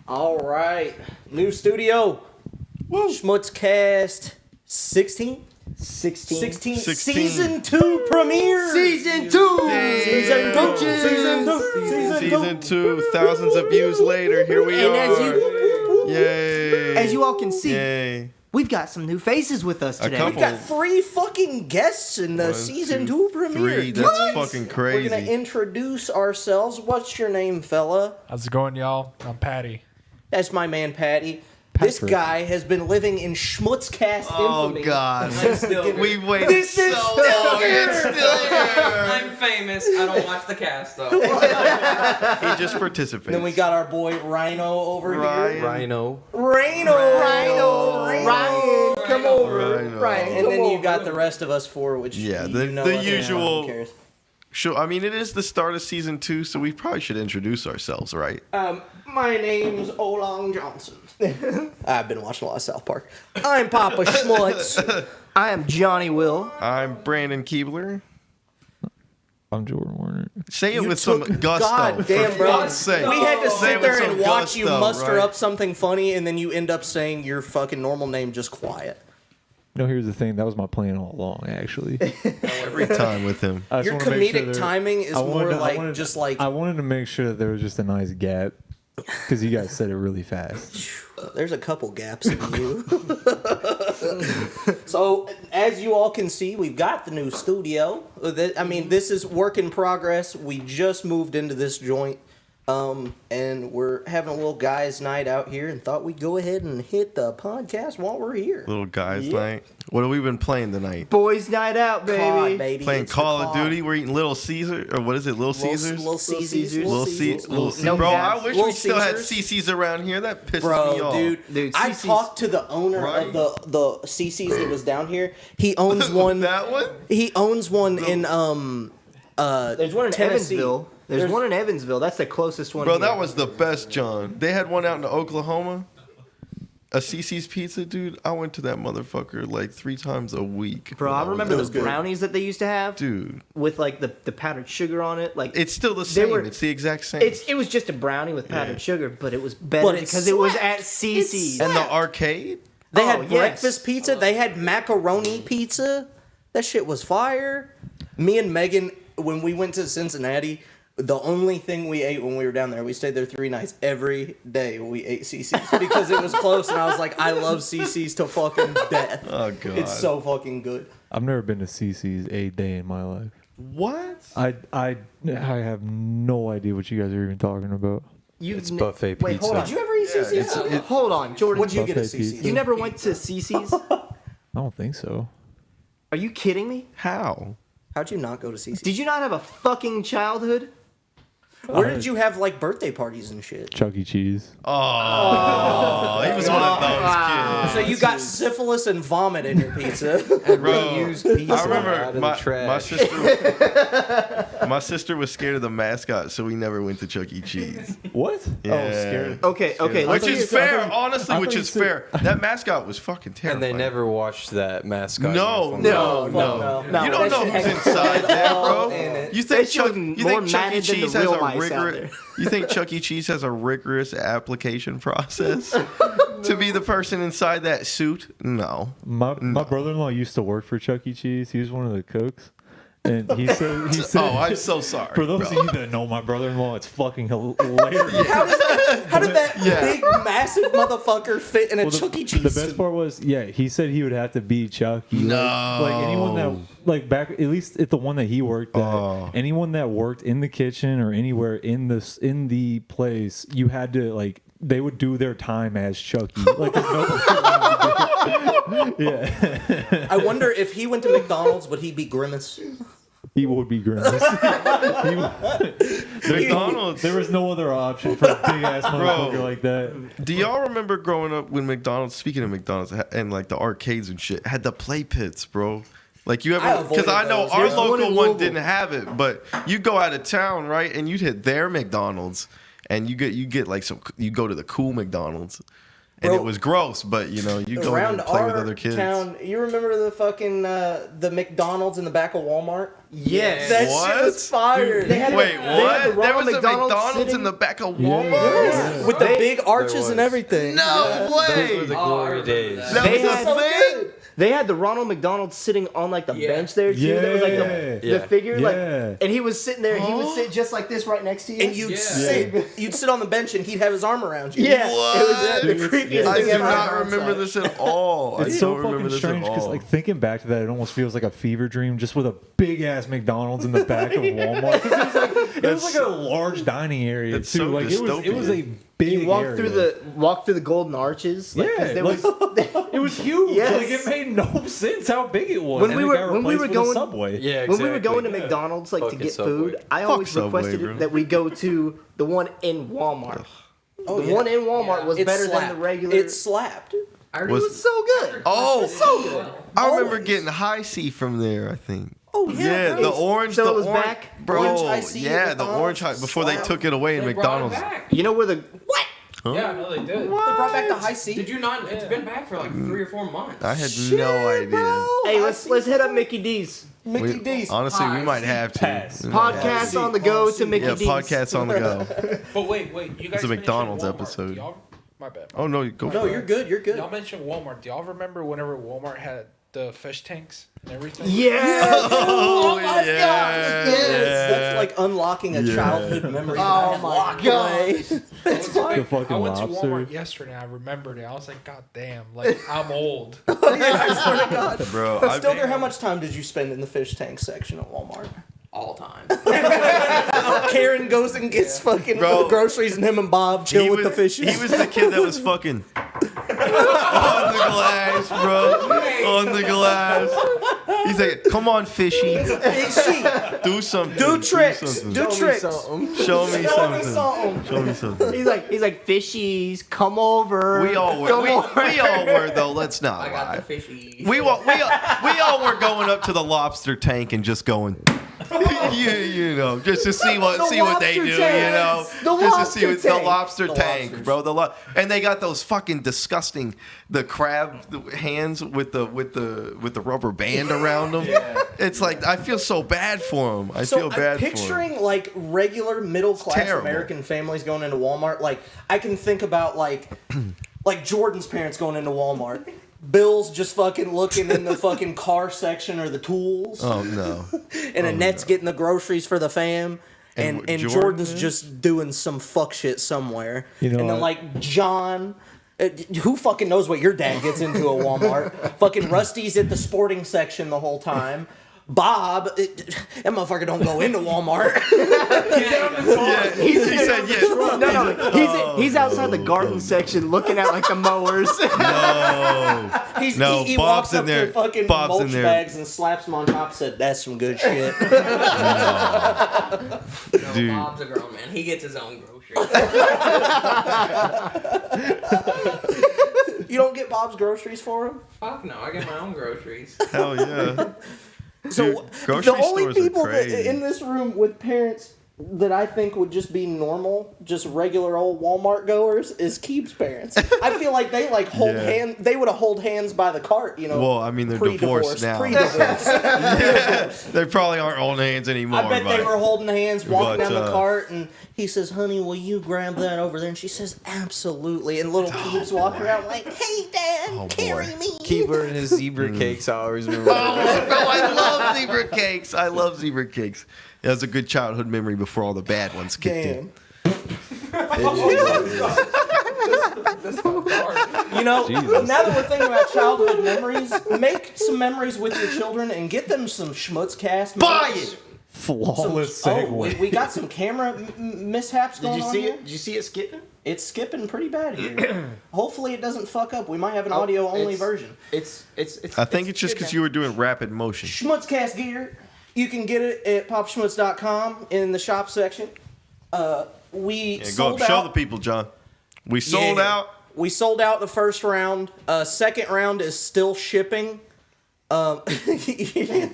All right. New studio. Woo. SchmutzCast 16? 16. Season 2 premiere. Season 2. Season 2. Thousands of views later, here we are. As you all can see, we've got some new faces with us today. We've got 3 fucking guests in the season 2 premiere. 3. That's fucking crazy. We're going to introduce ourselves. What's your name, fella? How's it going, y'all? I'm Patty. That's my man, Patty. This guy has been living in SchmutzCast infamy. Oh, God. We've waited This is so still long. here. It's still here. I'm famous. I don't watch the cast, though. He just participates. Then we got our boy Rhino over here. Rhino. Ryan, come over. Rhino. Ryan. And then you got the rest of us 4, which the usual. Who cares? Sure, I mean, it is the start of season 2, so we probably should introduce ourselves, right? My name's Olong Johnson. I've been watching a lot of South Park. I'm Papa Schmutz. I am Johnny Will. I'm Brandon Keebler. I'm Jordan Warner. Say it with some gusto. God damn, for bro. fuck's sake. We had to Say sit it with there some and watch you gusto, muster right? up something funny, and then you end up saying your fucking normal name just quiet. No, here's the thing. That was my plan all along, actually. Every time with him. I just Your wanna make sure comedic timing is more like just like... I wanted to make sure that there was just a nice gap because you guys said it really fast. There's a couple gaps in you. So, as you all can see, we've got the new studio. I mean, this is work in progress. We just moved into this joint. And we're having a little guys' night out here and thought we'd go ahead and hit the podcast while we're here. Little guys night. What have we been playing tonight? Boys' night out, baby. COD, baby. Playing It's Call the of COD. Duty. We're eating Little Caesar, or what is it? Little Caesars? Little Caesars. Little Caesars. Bro, I wish we still had CC's around here. That pisses me off. Dude, I CC's. talked to the owner of the CC's that was down here. He owns one. That one? He owns one in There's one in Tennessee. Evansville. There's one in Evansville. That's the closest one. Bro, here. that was the best, John. They had one out in Oklahoma. A CC's Pizza, dude. I went to that motherfucker like 3 times a week. Bro, I remember those those brownies that they used to have, dude. with like the powdered sugar on it. Like It's still the same. It's the exact same. it was just a brownie with powdered sugar, but it was better because it was at CC's. And the arcade? They had breakfast pizza. They had macaroni pizza. That shit was fire. Me and Megan, when we went to Cincinnati, the only thing we ate when we were down there, we stayed there 3 nights. Every day we ate CC's because it was close, and I was like, I love CC's to fucking death. Oh, God. It's so fucking good. I've never been to CC's a day in my life. What? I have no idea what you guys are even talking about. It's buffet Wait, pizza. hold on. Did you ever eat CC's? Hold on, Jordan. What'd you get at Buffet CC's? pizza. You never went to CC's? I don't think so. Are you kidding me? How? How'd you not go to CC's? Did you not have a fucking childhood? Where did you have like birthday parties and shit? Chuck E. Cheese. Oh, he was one of those kids. So you got syphilis and vomit in your pizza. Bro, Used pizza I out remember of the my trash. sister was scared of the mascot, so we never went to Chuck E. Cheese. What? Yeah. Oh, scared. Okay. Which is fair, honestly, I which thought is you fair. That mascot was fucking And terrifying. they never watched that mascot. No. No. You don't know who's inside there, bro. You think Chuck E. Cheese has a rigorous? You think Chuck E. Cheese has a rigorous application process to be the person inside that suit? No. My brother-in-law used to work for Chuck E. Cheese. He was one of the cooks. And he said Oh, I'm so sorry. for those of you that know my brother-in-law, it's fucking hilarious. How did that big, massive motherfucker fit in a Chuck E. Cheese The suit? best part was, he said he would have to be Chucky. No. Like anyone that, like back, at least at the one that he worked at, anyone that worked in the kitchen or anywhere in the place, you had to like, they would do their time as Chucky. Like, yeah. I wonder if he went to McDonald's, would he be Grimace? He would be Grimace. McDonald's. There was no other option for a big ass motherfucker like that. Do y'all remember growing up when McDonald's, speaking of McDonald's, and like the arcades and shit, had the play pits, bro? Like you ever, because I know our local one didn't have it, but you go out of town, right, and you'd hit their McDonald's, and you get like you go to the cool McDonald's, And Bro, it was gross, but you go in around and play with our other kids. town, you remember the fucking the McDonald's in the back of Walmart? Yes. That What? shit was fire. They had Wait, they had the what? There Ronald was a McDonald McDonald's sitting- in the back of Yeah. Walmart? Yeah. with the big There arches and was. everything. No way. Those were the Oh, I glory remember days. that. That They was a had- thing? They had the Ronald McDonald sitting on like the Yeah. bench there too. That was like the Yeah. figure, like, Yeah. and he was sitting there. He would sit just like this right next to you. And you'd sit on the bench and he'd have his arm around you. yeah, What? it was the creepiest I thing do ever. not remember this at all. It's I so don't remember fucking this strange at because, all. like, thinking back to that, it almost feels like a fever dream, just with a big ass McDonald's in the back of Walmart. 'Cause it was like a large dining area That's too. so like it was a big. You walk area. through the golden arches. Like, 'cause Yeah, there like, was it was huge. Yes. Like it made no sense how big it was. When And we it were- got when we replaced were with a going- Subway. Yeah, when we were exactly. going to McDonald's like to Fucking get Subway. food. I Fuck always Subway, requested bro. that we go to the one in Walmart. Oh, The yeah. one in Walmart was It better slapped. than the regular. It slapped. I It was so good. Oh, so good. I remember Always. getting high C from there, I think. Oh yeah, Yeah, the orange, So the it was orange, back? bro. Orange high C yeah, at the orange high McDonald's. before they Slap. took it away in They brought it McDonald's. back. You know where the Yeah, no, they did. They brought back the high C. Did you not? It's been back for like 3 or 4 months. I had no idea. hey let's hit up Mickey D's Mickey D's. Honestly, we might have to. Pass. We might have podcast Yeah. on the go to Yeah, Mickey to. Yeah, D's. podcasts on the go. But wait, you guys. a mentioned McDonald's Walmart. episode. Y'all, my bad. Oh no, go No, for you're it. good. You're good. Y'all mentioned Walmart. Do y'all remember whenever Walmart had the fish tanks and everything? Yeah. Oh, my yeah, God. Yes. yeah. That's like unlocking a Yeah. childhood memory. Oh, that I had my locked God. away. It's like, The fucking I went lobster. to Walmart yesterday. I remembered it. I was like, God damn! Like I'm old. Yeah, I swear to God. Bro, Stilger, how much time did you spend in the fish tank section at Walmart? All time. Karen goes and gets fucking Bro. groceries, and him and Bob chill with the fishes. He was the kid that was fucking on the glass, bro. On the glass. He's like, come on, fishy. Fishy. Do something. Do tricks. something. Do tricks. Show me Show me something. something. Show me something. He's like fishies, come over. We all were. Come We all were though. Let's not I got the lie. fishy. We all were going up to the lobster tank and just going. you know, just to see what they lobster do. You tank. know, The just to see lobster what the tank. lobster The tank, lobsters. bro. And they got those fucking disgusting the crab hands with the rubber band around them. It's like I feel so bad for them. I So feel bad I'm for them. picturing like regular middle class terrible. American families going into Walmart. Like I can think about like Jordan's parents going into Walmart. Bill's just fucking looking in the fucking car section or the tools. Oh no. And Annette's getting the groceries for the fam. And And Jordan Jordan's is? just doing some fuck shit somewhere. You know and then what? like John, who fucking knows what your dad gets into at Walmart? Fucking Rusty's at the sporting section the whole time. Bob, that motherfucker don't go into Walmart. Yeah, he said yes. No, he's outside the garden section looking at like the mowers. No. No, he Bob's walks in up there. to fucking Bob's in mulch there. bags and slaps them on top. Said that's some good shit. No, Dude. Bob's a grown man. He gets his own groceries. You don't get Bob's groceries for him. Fuck no, I get my own groceries. Hell yeah. So Dude, grocery the only stores are people that, crazy. in this room with parents that I think would just be normal, just regular old Walmart goers, is Keeb's parents. I feel like they like hold Yeah. hand. They would have hold hands by the cart, you know. Well, I mean, they're pre-divorce, divorced now. Pre-divorce. They probably aren't holding hands anymore. I bet they but- were holding hands, walking But, down the cart, and he says, "Honey, will you grab that over there?" And she says, "Absolutely." And little Keeb's walking around like, "Hey, Dad, Oh, carry boy. me." Keeper and his zebra cakes. I always remember. Oh, bro, I love zebra cakes. I love zebra cakes. That was a good childhood memory before all the bad ones kicked in. Damn. You know, now that we're thinking about childhood memories, make some memories with your children and get them some SchmutzCast. Buy merch. it! Flawless Oh, segue. we got some camera mishaps Did going you on see here. it? Did you see it skipping? It's skipping pretty bad here. Hopefully it doesn't fuck up. We might have an audio only it's- version. It's. I think it's just because you were doing rapid motion. SchmutzCast gear. You can get it at popschmutz.com in the shop section. We Yeah, go sold show out. the people, John. We sold Yeah. out. We sold out the first round. Second round is still shipping. You're doing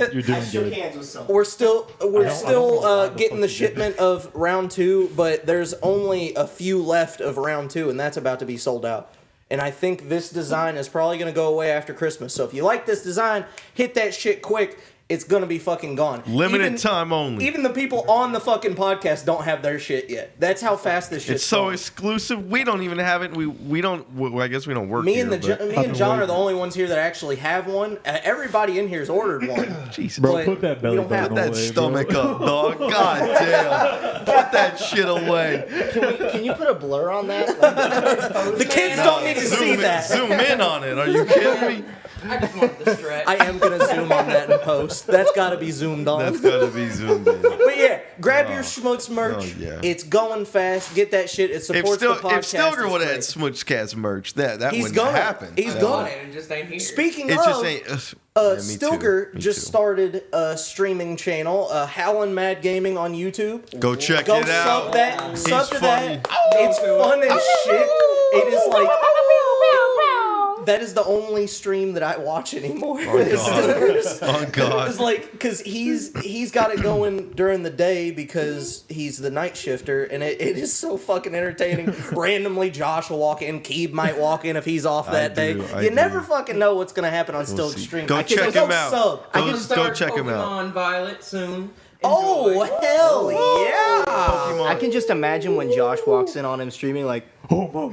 good. hands with someone. We're still I don't know why the getting fuck the you did shipment of round 2, but there's only a few left of round 2, and that's about to be sold out. And I think this design is probably going to go away after Christmas. So if you like this design, hit that shit quick. It's going to be fucking gone. Limited time only. Even the people on the fucking podcast don't have their shit yet. That's how fast this shit's It's so going. exclusive. We don't even have it. We don't. Well, I guess we don't work Me here. and John are the only ones here that actually have one. Everybody in here has ordered one. Jesus. Bro, put that belly button Put that away, stomach bro. up, dog. God damn. Put that shit away. Can you put a blur on that? The kids don't need to see that. Zoom in on it. Are you kidding me? I just wanted to stretch. I am going to zoom on that in post. That's got to be zoomed on. That's gotta be zoomed in. But yeah, grab your Schmutz merch. Oh, yeah. It's going fast. Get that shit. It If supports the podcast. Stilger would have had It's SchmutzCast merch, that He's wouldn't gonna. happen. He's I gonna. want it. It just ain't here. Speaking It of, just ain't. Yeah, me Stilger too. Me just too. started a streaming channel, Howlin' Mad Gaming on YouTube. Go check Go it out. sub that. He's Sub to funny. that. It's fun as shit. It is like that is the only stream that I watch anymore. is Stilger's. Oh God. It's like because he's got it going during the day because he's the night shifter, and it is so fucking entertaining. Randomly, Josh will walk in, Keeb might walk in if he's off that day. You never fucking know what's gonna happen on Stilger's see. stream. Go I can check go him out. Sub. I can Go start check him out. Pokemon Violet soon. Oh Enjoy. hell yeah! Pokemon. I can just imagine when Josh walks in on him streaming like, Oh my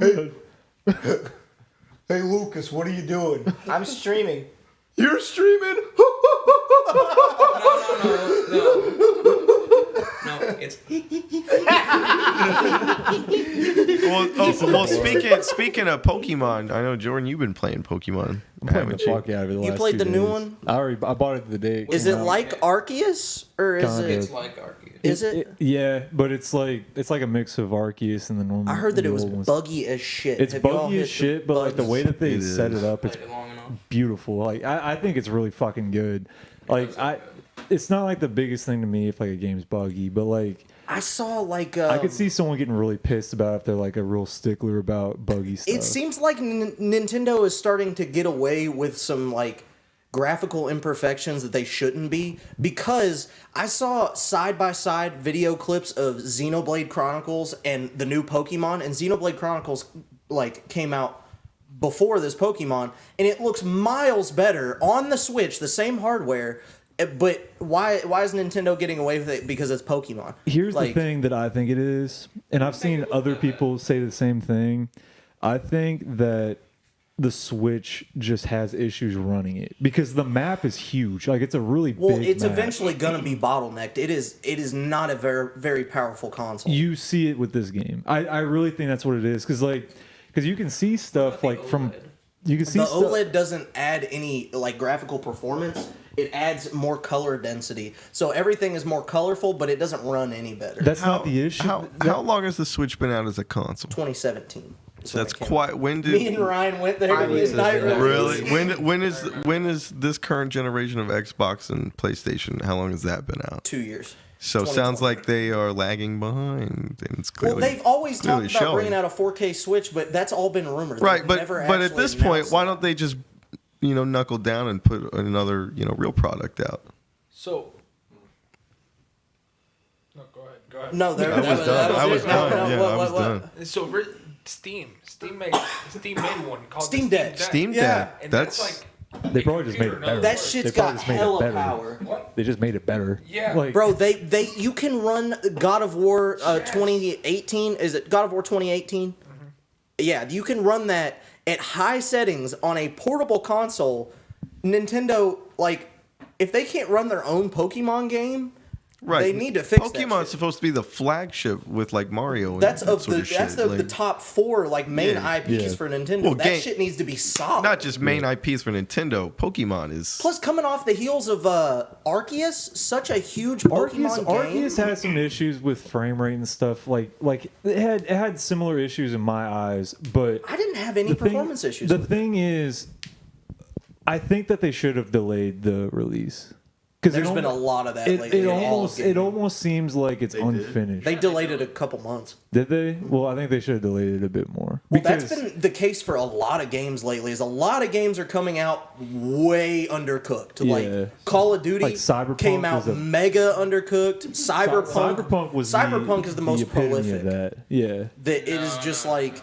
God. Hey Lucas, what are you doing? I'm streaming. You're streaming? No, it's Well, speaking of Pokemon, I know Jordan, you've been playing Pokemon. I'm playing the haven't you? fuck out of it. You played the new one? I bought it the day. Is it like Arceus or is Kinda. it? it's like Arceus. Is it? Yeah, but it's like a mix of Arceus and the normal. I heard that the it was old ones. buggy as shit. It's Have y'all buggy hit as shit, but like the bugs? way that they It set is. it up, it's Played it long enough. beautiful. Like I think it's really fucking good. Like it's not like the biggest thing to me if like a game's buggy, but like I saw like I could see someone getting really pissed about if they're like a real stickler about buggy stuff. It seems like Nintendo is starting to get away with some like graphical imperfections that they shouldn't be, because I saw side-by-side video clips of Xenoblade Chronicles and the new Pokemon, and Xenoblade Chronicles like came out before this Pokemon, and it looks miles better on the Switch, the same hardware. But why is Nintendo getting away with it? Because it's Pokemon. Here's Like, the thing that I think it is, and I've seen other people say the same thing. I think that the Switch just has issues running it because the map is huge. Like it's a really well, big it's map. eventually gonna be bottlenecked. It is not a very powerful console. You see it with this game. I really think that's what it is because you can see stuff like from you can see the stuff. OLED doesn't add any like graphical performance. It adds more color density, so everything is more colorful, but it doesn't run any better. That's not the issue. How long has the Switch been out as a console? 2017. So that's when it came quite. When did Me and Ryan went there to midnight release. really? When is this current generation of Xbox and PlayStation? How long has that been out? 2 years. So sounds like they are lagging behind, and it's Well, clearly they've always clearly talked about showing. bringing out a 4K Switch, but that's all been rumored. Right, They've but never at actually this point, announced why it. don't they just knuckle down and put another real product out? So. No, go ahead. Go ahead. No, there, I was done. I was it. done. No, Yeah, what, I was what? done. So Steam made one called Steam the Deck. Steam Yeah. Deck. And That's like They probably just made it better. That shit's They probably got just made it hella better. power. What? They just made it better. Yeah. like, Bro, you can run God of War 2018. Is it God of War 2018? Mm-hmm. Yeah, you can run that at high settings on a portable console. Nintendo, like, if they can't run their own Pokemon game, right. they need to fix that Pokemon's shit. supposed to be the flagship with like Mario. And That's that of sort the of shit. that's of the Like, top 4 like main Yeah, IPs yeah. for Nintendo. Well, That shit needs to be solid. not just main IPs for Nintendo. Pokemon is. Plus, coming off the heels of Arceus, such a huge Pokemon game. Arceus had some issues with frame rate and stuff. Like it had similar issues in my eyes, but I didn't have any the thing- performance issues. The with it. thing is, I think that they should have delayed the release because There's been a lot of that lately. It in all almost of gaming. almost seems like it's unfinished. They delayed it a couple months. Did they? Well, I think they should have delayed it a bit more. Well, that's been the case for a lot of games lately. Is a lot of games are coming out way undercooked. Yeah. Like Call of Duty Like Cyberpunk came out was a- mega undercooked. Cyberpunk Cyberpunk was Cyberpunk is the most epitome of prolific. that. Yeah. That it is just like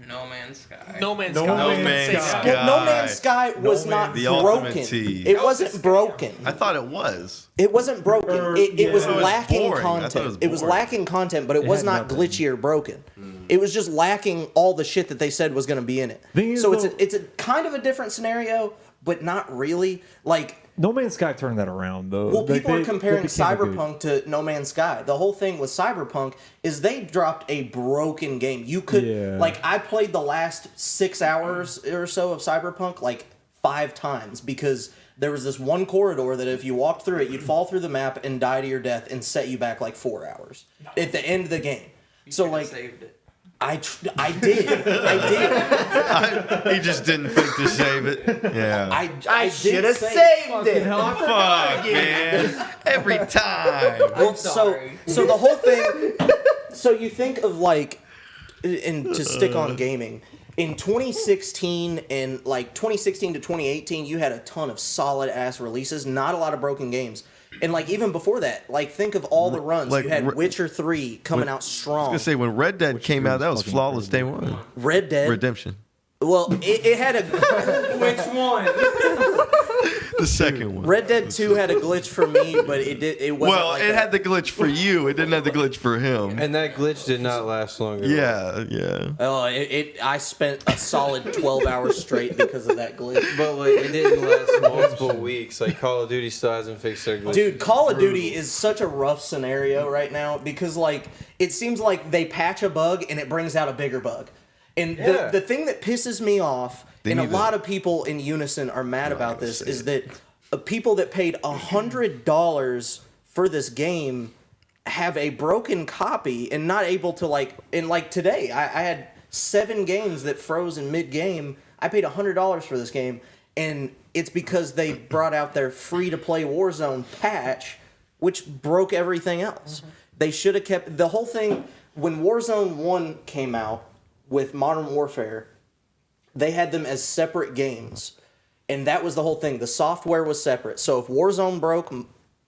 No Man's Sky. No Man's No Sky. Man's Sky. Well, No Man's Sky was not The ultimate broken. T. It wasn't broken. I thought it was. It wasn't broken. It was It was lacking boring. I thought content. it was boring. lacking content, but it was had not nothing. glitchy or broken. It was just lacking all the shit that they said was going to be in it. Thing is, So though- it's a kind of a different scenario, but not really. Like, No Man's Sky turned that around though. well, Like, people are they comparing became a good- Cyberpunk to No Man's Sky. The whole thing with Cyberpunk is they dropped a broken game. You could, Yeah. like, I played the last 6 hours or so of Cyberpunk like 5 times because there was this one corridor that if you walked through it, you'd fall through the map and die to your death and set you back like 4 hours at the end of the game. So, like, saved it. I did. He just didn't think to save it. Yeah. I should have did saved it. Fuck, man. Every time. Well, sorry. so the whole thing. So you think of like, and to stick on gaming, in 2016 and like 2016 to 2018, you had a ton of solid ass releases, not a lot of broken games. And like even before that, like think of all the runs. Like, you had Re- Witcher 3 coming out I strong. was gonna say when Red Dead came out, that was fucking flawless crazy. day one. Red Dead. Redemption. Well, it had a Which one? The second one. Red Dead 2 had a glitch for me, but it wasn't. Well, like it that. had the glitch for you. It didn't have the glitch for him. And that glitch did not last long at all. Yeah. Oh, I spent a solid 12 hours straight because of that glitch. But like it didn't last multiple weeks. Like Call of Duty still hasn't fixed their glitch. Dude, Call of Duty is such a rough scenario right now because like it seems like they patch a bug and it brings out a bigger bug. And Yeah. the thing that pisses me off, They and a need to- lot of people in unison are mad about gonna this, say is it. that people that paid $100 for this game have a broken copy and not able to like. And like today, I had 7 games that froze in mid game. I paid $100 for this game, and it's because they brought out their free to play Warzone patch, which broke everything else. They should have kept the whole thing when Warzone 1 came out with Modern Warfare. They had them as separate games, and that was the whole thing. The software was separate. So if Warzone broke,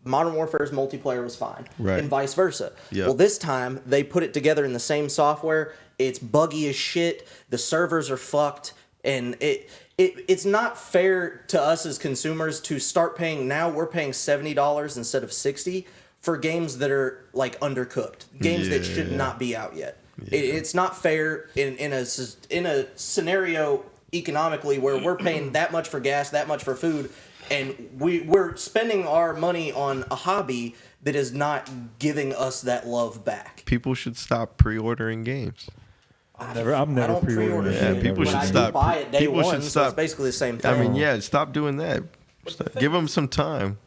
Modern Warfare's multiplayer was fine, Right. and vice versa. Yep. Well, this time they put it together in the same software. It's buggy as shit. The servers are fucked, and it's not fair to us as consumers to start paying. Now we're paying $70 instead of $60 for games that are like undercooked, games that should Yeah. not be out yet. It's not fair in a scenario economically where we're paying that much for gas, that much for food, and we're spending our money on a hobby that is not giving us that love back. People should stop pre-ordering games. I'm I never don't pre-order pre-ordering. Yeah, shit. people But should I do stop. buy it day People one, should so stop. it's basically the same thing. I mean, yeah, stop doing that. Give them some time.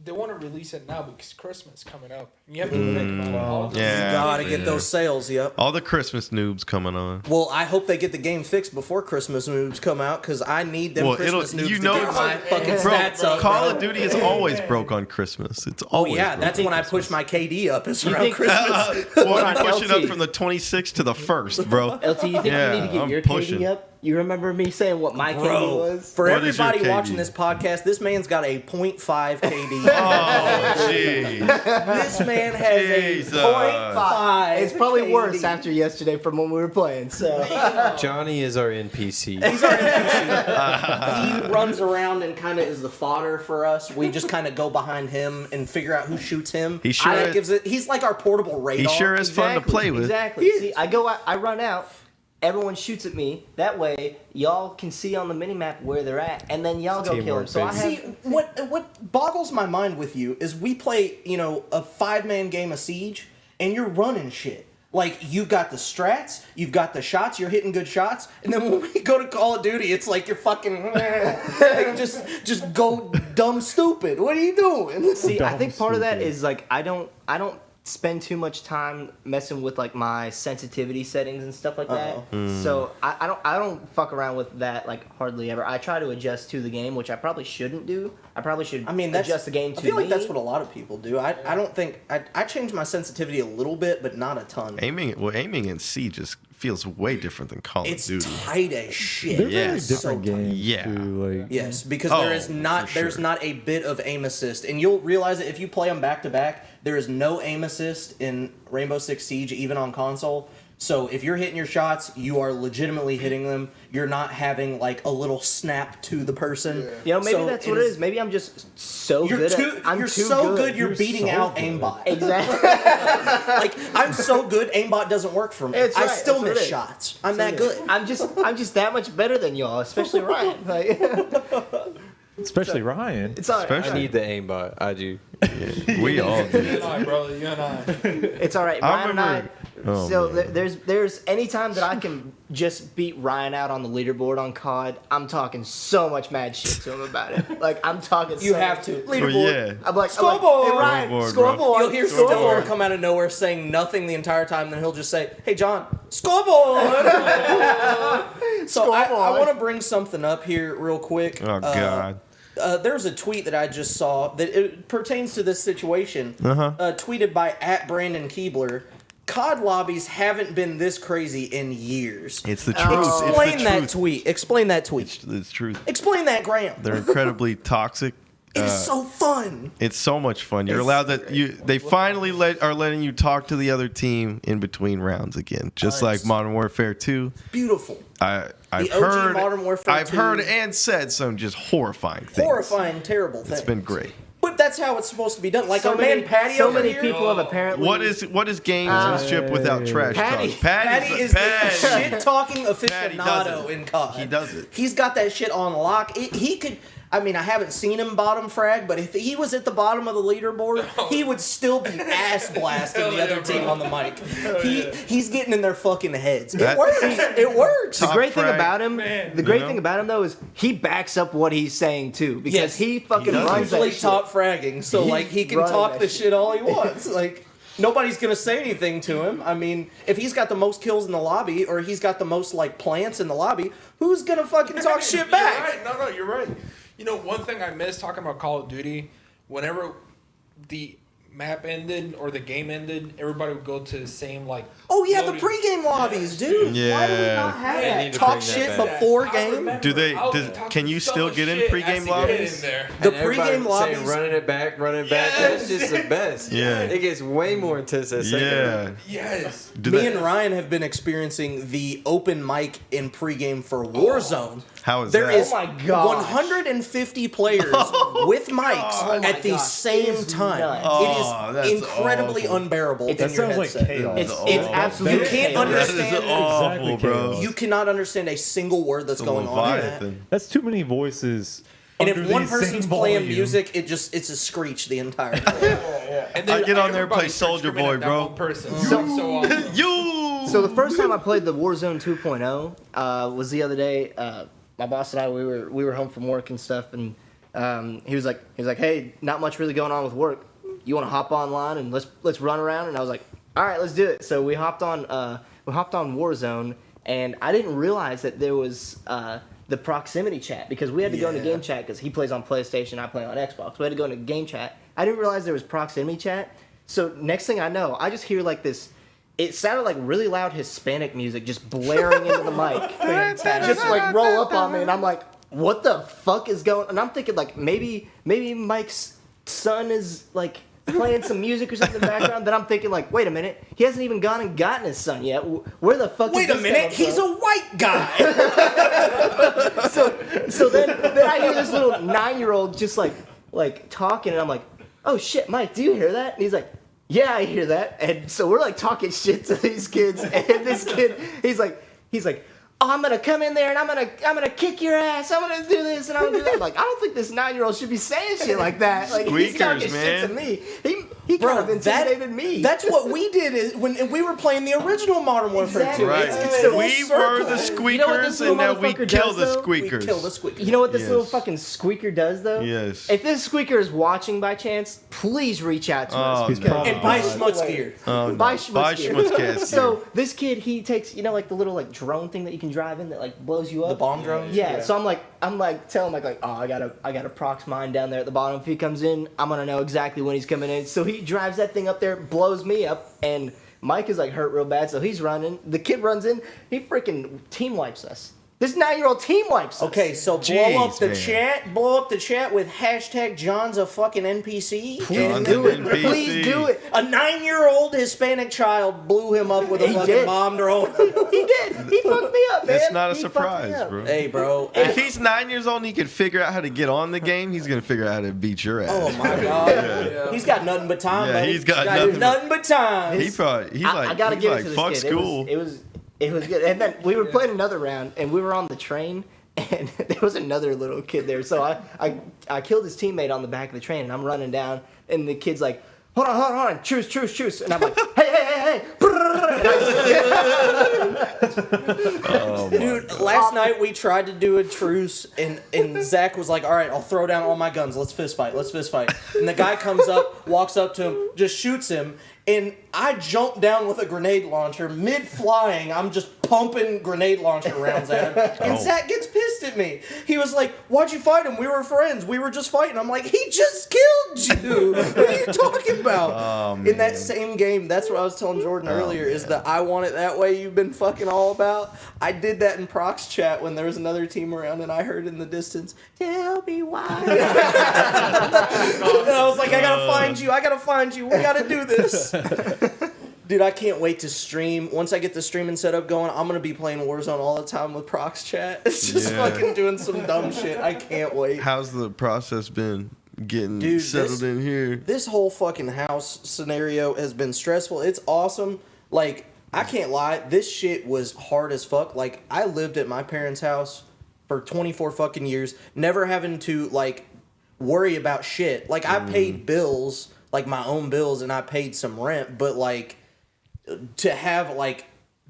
They want to release it now because Christmas is coming up. And you have to think about all of Yeah. Gotta get those sales, yep. All the Christmas noobs coming on. Well, I hope they get the game fixed before Christmas moves come out because I need them Well, Christmas it'll- noobs you to know get it's- my fucking Bro, stats up. Call bro. of Duty is always broke on Christmas. It's Oh always yeah, broke that's on when I Christmas. push my KD up. Is You around think- Christmas. Well, you push it up LT. from the 26th to the 1st, bro. LT, you think Yeah, you need to get I'm your pushing. KD up? You remember me saying what my KD Bro, was? for What is your everybody KD? watching this podcast, this man's got a 0.5 KD. Oh, jeez. This man has Jesus. a 0.5. It's probably KD. worse after yesterday from when we were playing. So Johnny is our NPC. He runs around and kind of is the fodder for us. We just kind of go behind him and figure out who shoots him. He sure is- gives it. He's like our portable radar. He sure is fun to play with. Exactly. See, I go out, I run out. Everyone shoots at me. That way, y'all can see on the minimap where they're at, and then y'all go kill them. Teamwork, So I baby. have. See, what boggles my mind with you is we play, a 5-man game of Siege, and you're running shit. Like, you've got the strats, you've got the shots, you're hitting good shots, and then when we go to Call of Duty, it's like you're fucking, like, just go dumb stupid. What are you doing? See, I Dumb think part of that stupid. is like I don't spend too much time messing with like my sensitivity settings and stuff like that. So I don't fuck around with that like hardly ever. I try to adjust to the game, which I probably shouldn't do. I probably should adjust the game to I feel like me. that's what a lot of people do. I don't think, I change my sensitivity a little bit, but not a ton. Aiming in C just feels way different than Call It's of Duty. tight as shit. They're Yeah. very So different tight. games. Yeah. Too, like, Yes, because Oh, there is not for there's sure. not a bit of aim assist, and you'll realize it if you play them back to back. There is no aim assist in Rainbow Six Siege, even on console. So if you're hitting your shots, you are legitimately hitting them. You're not having like a little snap to the person. You know, maybe So that's what it is. Maybe I'm just so good at I'm you're too so good. you're beating so out good. aimbot. Exactly. Like I'm so good, aimbot doesn't work for me. It's I right, still that's what miss it is. shots. I'm that good. I'm just that much better than y'all, especially Ryan. Like, Especially Ryan. it's all right. I need the aimbot. I do. We all do. You and I, brother. You and I. It's all right. I Ryan and I. remember- Oh, So man. there's any time that I can just beat Ryan out on the leaderboard on COD, I'm talking so much mad shit to him about it. Like I'm talking. You so have much to. Leaderboard. yeah. I'm like, Scoreboard! hey Ryan, Scoreboard, bro. scoreboard. You'll hear Stiller come out of nowhere saying nothing the entire time, then he'll just say, "Hey John, scoreboard." So I want to bring something up here real quick. Oh God. There's a tweet that I just saw that it pertains to this situation. Tweeted by @Brandon Keebler. COD lobbies haven't been this crazy in years. It's the truth. Explain it's the that truth. tweet. Explain that tweet. It's truth. Explain that, Graham. They're incredibly toxic. It's so fun. It's so much fun. You're allowed that they finally are letting you talk to the other team in between rounds again, just like Modern Warfare 2. Beautiful. I've OG heard Modern Warfare I've 2. heard and said some just horrifying things. Horrifying, terrible things. It's been great. But that's how it's supposed to be done. Like So our man many, Patty so over many here. people have apparently. What is gamesmanship without trash Patty. talk? Patty is Patty. the shit talking Patty does aficionado it. in COD. He does it. He's got that shit on lock. He could. I mean, I haven't seen him bottom frag, but if he was at the bottom of the leaderboard, he would still be ass blasting the other team on the mic. He's getting in their fucking heads. It works. It works. The great thing frag. about him, though, is he backs up what he's saying too, because Yes. he fucking does. runs that Usually shit. top fragging, so like he can running talk that the shit. shit all he wants. Like nobody's gonna say anything to him. I mean, if he's got the most kills in the lobby or he's got the most like plants in the lobby, who's gonna fucking talk shit back? You're right. No, you're right. You know, one thing I miss talking about Call of Duty, whenever the map ended or the game ended, everybody would go to the same like. Oh yeah, the loading- pregame lobbies, dude. Yeah. Why do we not have They that? need to Talk bring that shit back. before I game. remember Do they- I would does- be talking can you so still much get in shit pregame as to get lobbies? in there. The And everybody pregame lobbies. saying, running it back. That's just the best. Yeah. It gets way more intense at second. Yeah. Yes. Do Me they- and Ryan have been experiencing the open mic in pregame for Warzone. How is There that? is Oh my gosh. 150 players with mics at the same time. nuts. Oh, It that's is incredibly awful. unbearable in That your sounds like headset. chaos. It's absolutely. You can't chaos. That understand. is awful, Exactly bro. chaos. You cannot understand a single word that's The going on in that. Leviathan. That's too many voices. And if under one the person's same playing volume. music, it's a screech the entire time. And I get on there and play everybody Soulja starts Boy, screaming at that bro. one person. So often. You. So the first time I played the Warzone 2.0 was the other day. My boss and I we were home from work and stuff, and he was like, hey, not much really going on with work. You want to hop online and let's run around? And I was like, all right, let's do it. So we hopped on Warzone, and I didn't realize that there was the proximity chat, because we had to go into game chat because he plays on PlayStation, I play on Xbox. We had to go into game chat. I didn't realize there was proximity chat. So next thing I know, I just hear like this. It sounded like really loud Hispanic music just blaring into the mic. Just like roll up on me, and I'm like, what the fuck is going on? And I'm thinking like maybe Mike's son is like playing some music or something in the background. Then I'm thinking like, wait a minute, he hasn't even gone and gotten his son yet. Where the fuck Wait is a this minute, coming he's from? a white guy. So then I hear this little 9-year-old just like talking, and I'm like, oh shit, Mike, do you hear that? And he's like, yeah, I hear that. And so we're like talking shit to these kids, and this kid, he's like, oh, I'm gonna come in there and I'm gonna kick your ass. I'm gonna do this and I'm gonna do that. I'm like, I don't think this 9-year-old should be saying shit like that. Like he's talking Squeakers, shit to man. me. He kind of intimidated me. That's what we did is when we were playing the original Modern Warfare 2. Exactly. Right. It's a full We circle. were the You know what squeakers, this little and now we motherfucker kill does, the though? We squeakers. kill the squeakers. You know what this Yes. little fucking squeaker does though? Yes. If this squeaker is watching by chance, please reach out to us. Oh, He's no. probably And buy not. Schmutz gear. Oh, no. Buy Buy Schmutz gear. SchmutzCast gear. So this kid, he takes, you know, like the little like drone thing that you can drive in that like blows you up. The bomb drones? Yeah. So I'm like telling him like, oh, I got a prox mine down there at the bottom. If he comes in, I'm gonna know exactly when he's coming in. So he drives that thing up there, blows me up, and Mike is like hurt real bad. So he's running. The kid runs in. He freaking team wipes us. This 9-year-old team wipes us. Okay, so blow up the chat with hashtag John's a fucking NPC. John's do it. an NPC. Please do it. A 9-year-old Hispanic child blew him up with a fucking did. bomb drone. He did. He fucked me up, man. It's not a He fucked me surprise, up. bro. Hey, bro. If he's 9 years old and he can figure out how to get on the game, he's gonna figure out how to beat your ass. Oh my god. He's got nothing but time, Yeah, buddy. he's got nothing but time. He's I gotta he's give like it to this fuck kid. school. It was good. And then we were playing another round, and we were on the train, and there was another little kid there. So I killed his teammate on the back of the train, and I'm running down, and the kid's like, hold on, truce. And I'm like, hey. And Dude, last night we tried to do a truce, and Zach was like, all right, I'll throw down all my guns. Let's fist fight. And the guy comes up, walks up to him, just shoots him. And I jumped down with a grenade launcher. Mid-flying, I'm just pumping grenade launcher rounds at him. And Zach gets pissed at me. He was like, why'd you fight him? We were friends. We were just fighting. I'm like, he just killed you. What are you talking about? In that same game, that's what I was telling Jordan earlier, is the I want it that way you've been fucking all about. I did that in Proc's chat when there was another team around, and I heard in the distance, tell me why. And I was like, I gotta find you. We gotta do this. Dude, I can't wait to stream. Once I get the streaming setup going, I'm gonna be playing Warzone all the time with Proc's chat. It's just fucking doing some dumb shit. I can't wait. How's the process been getting settled in here? This whole fucking house scenario has been stressful. It's awesome. Like, I can't lie, this shit was hard as fuck. Like, I lived at my parents' house for 24 fucking years, never having to, like, worry about shit. Like, I paid bills, like my own bills, and I paid some rent, but like to have like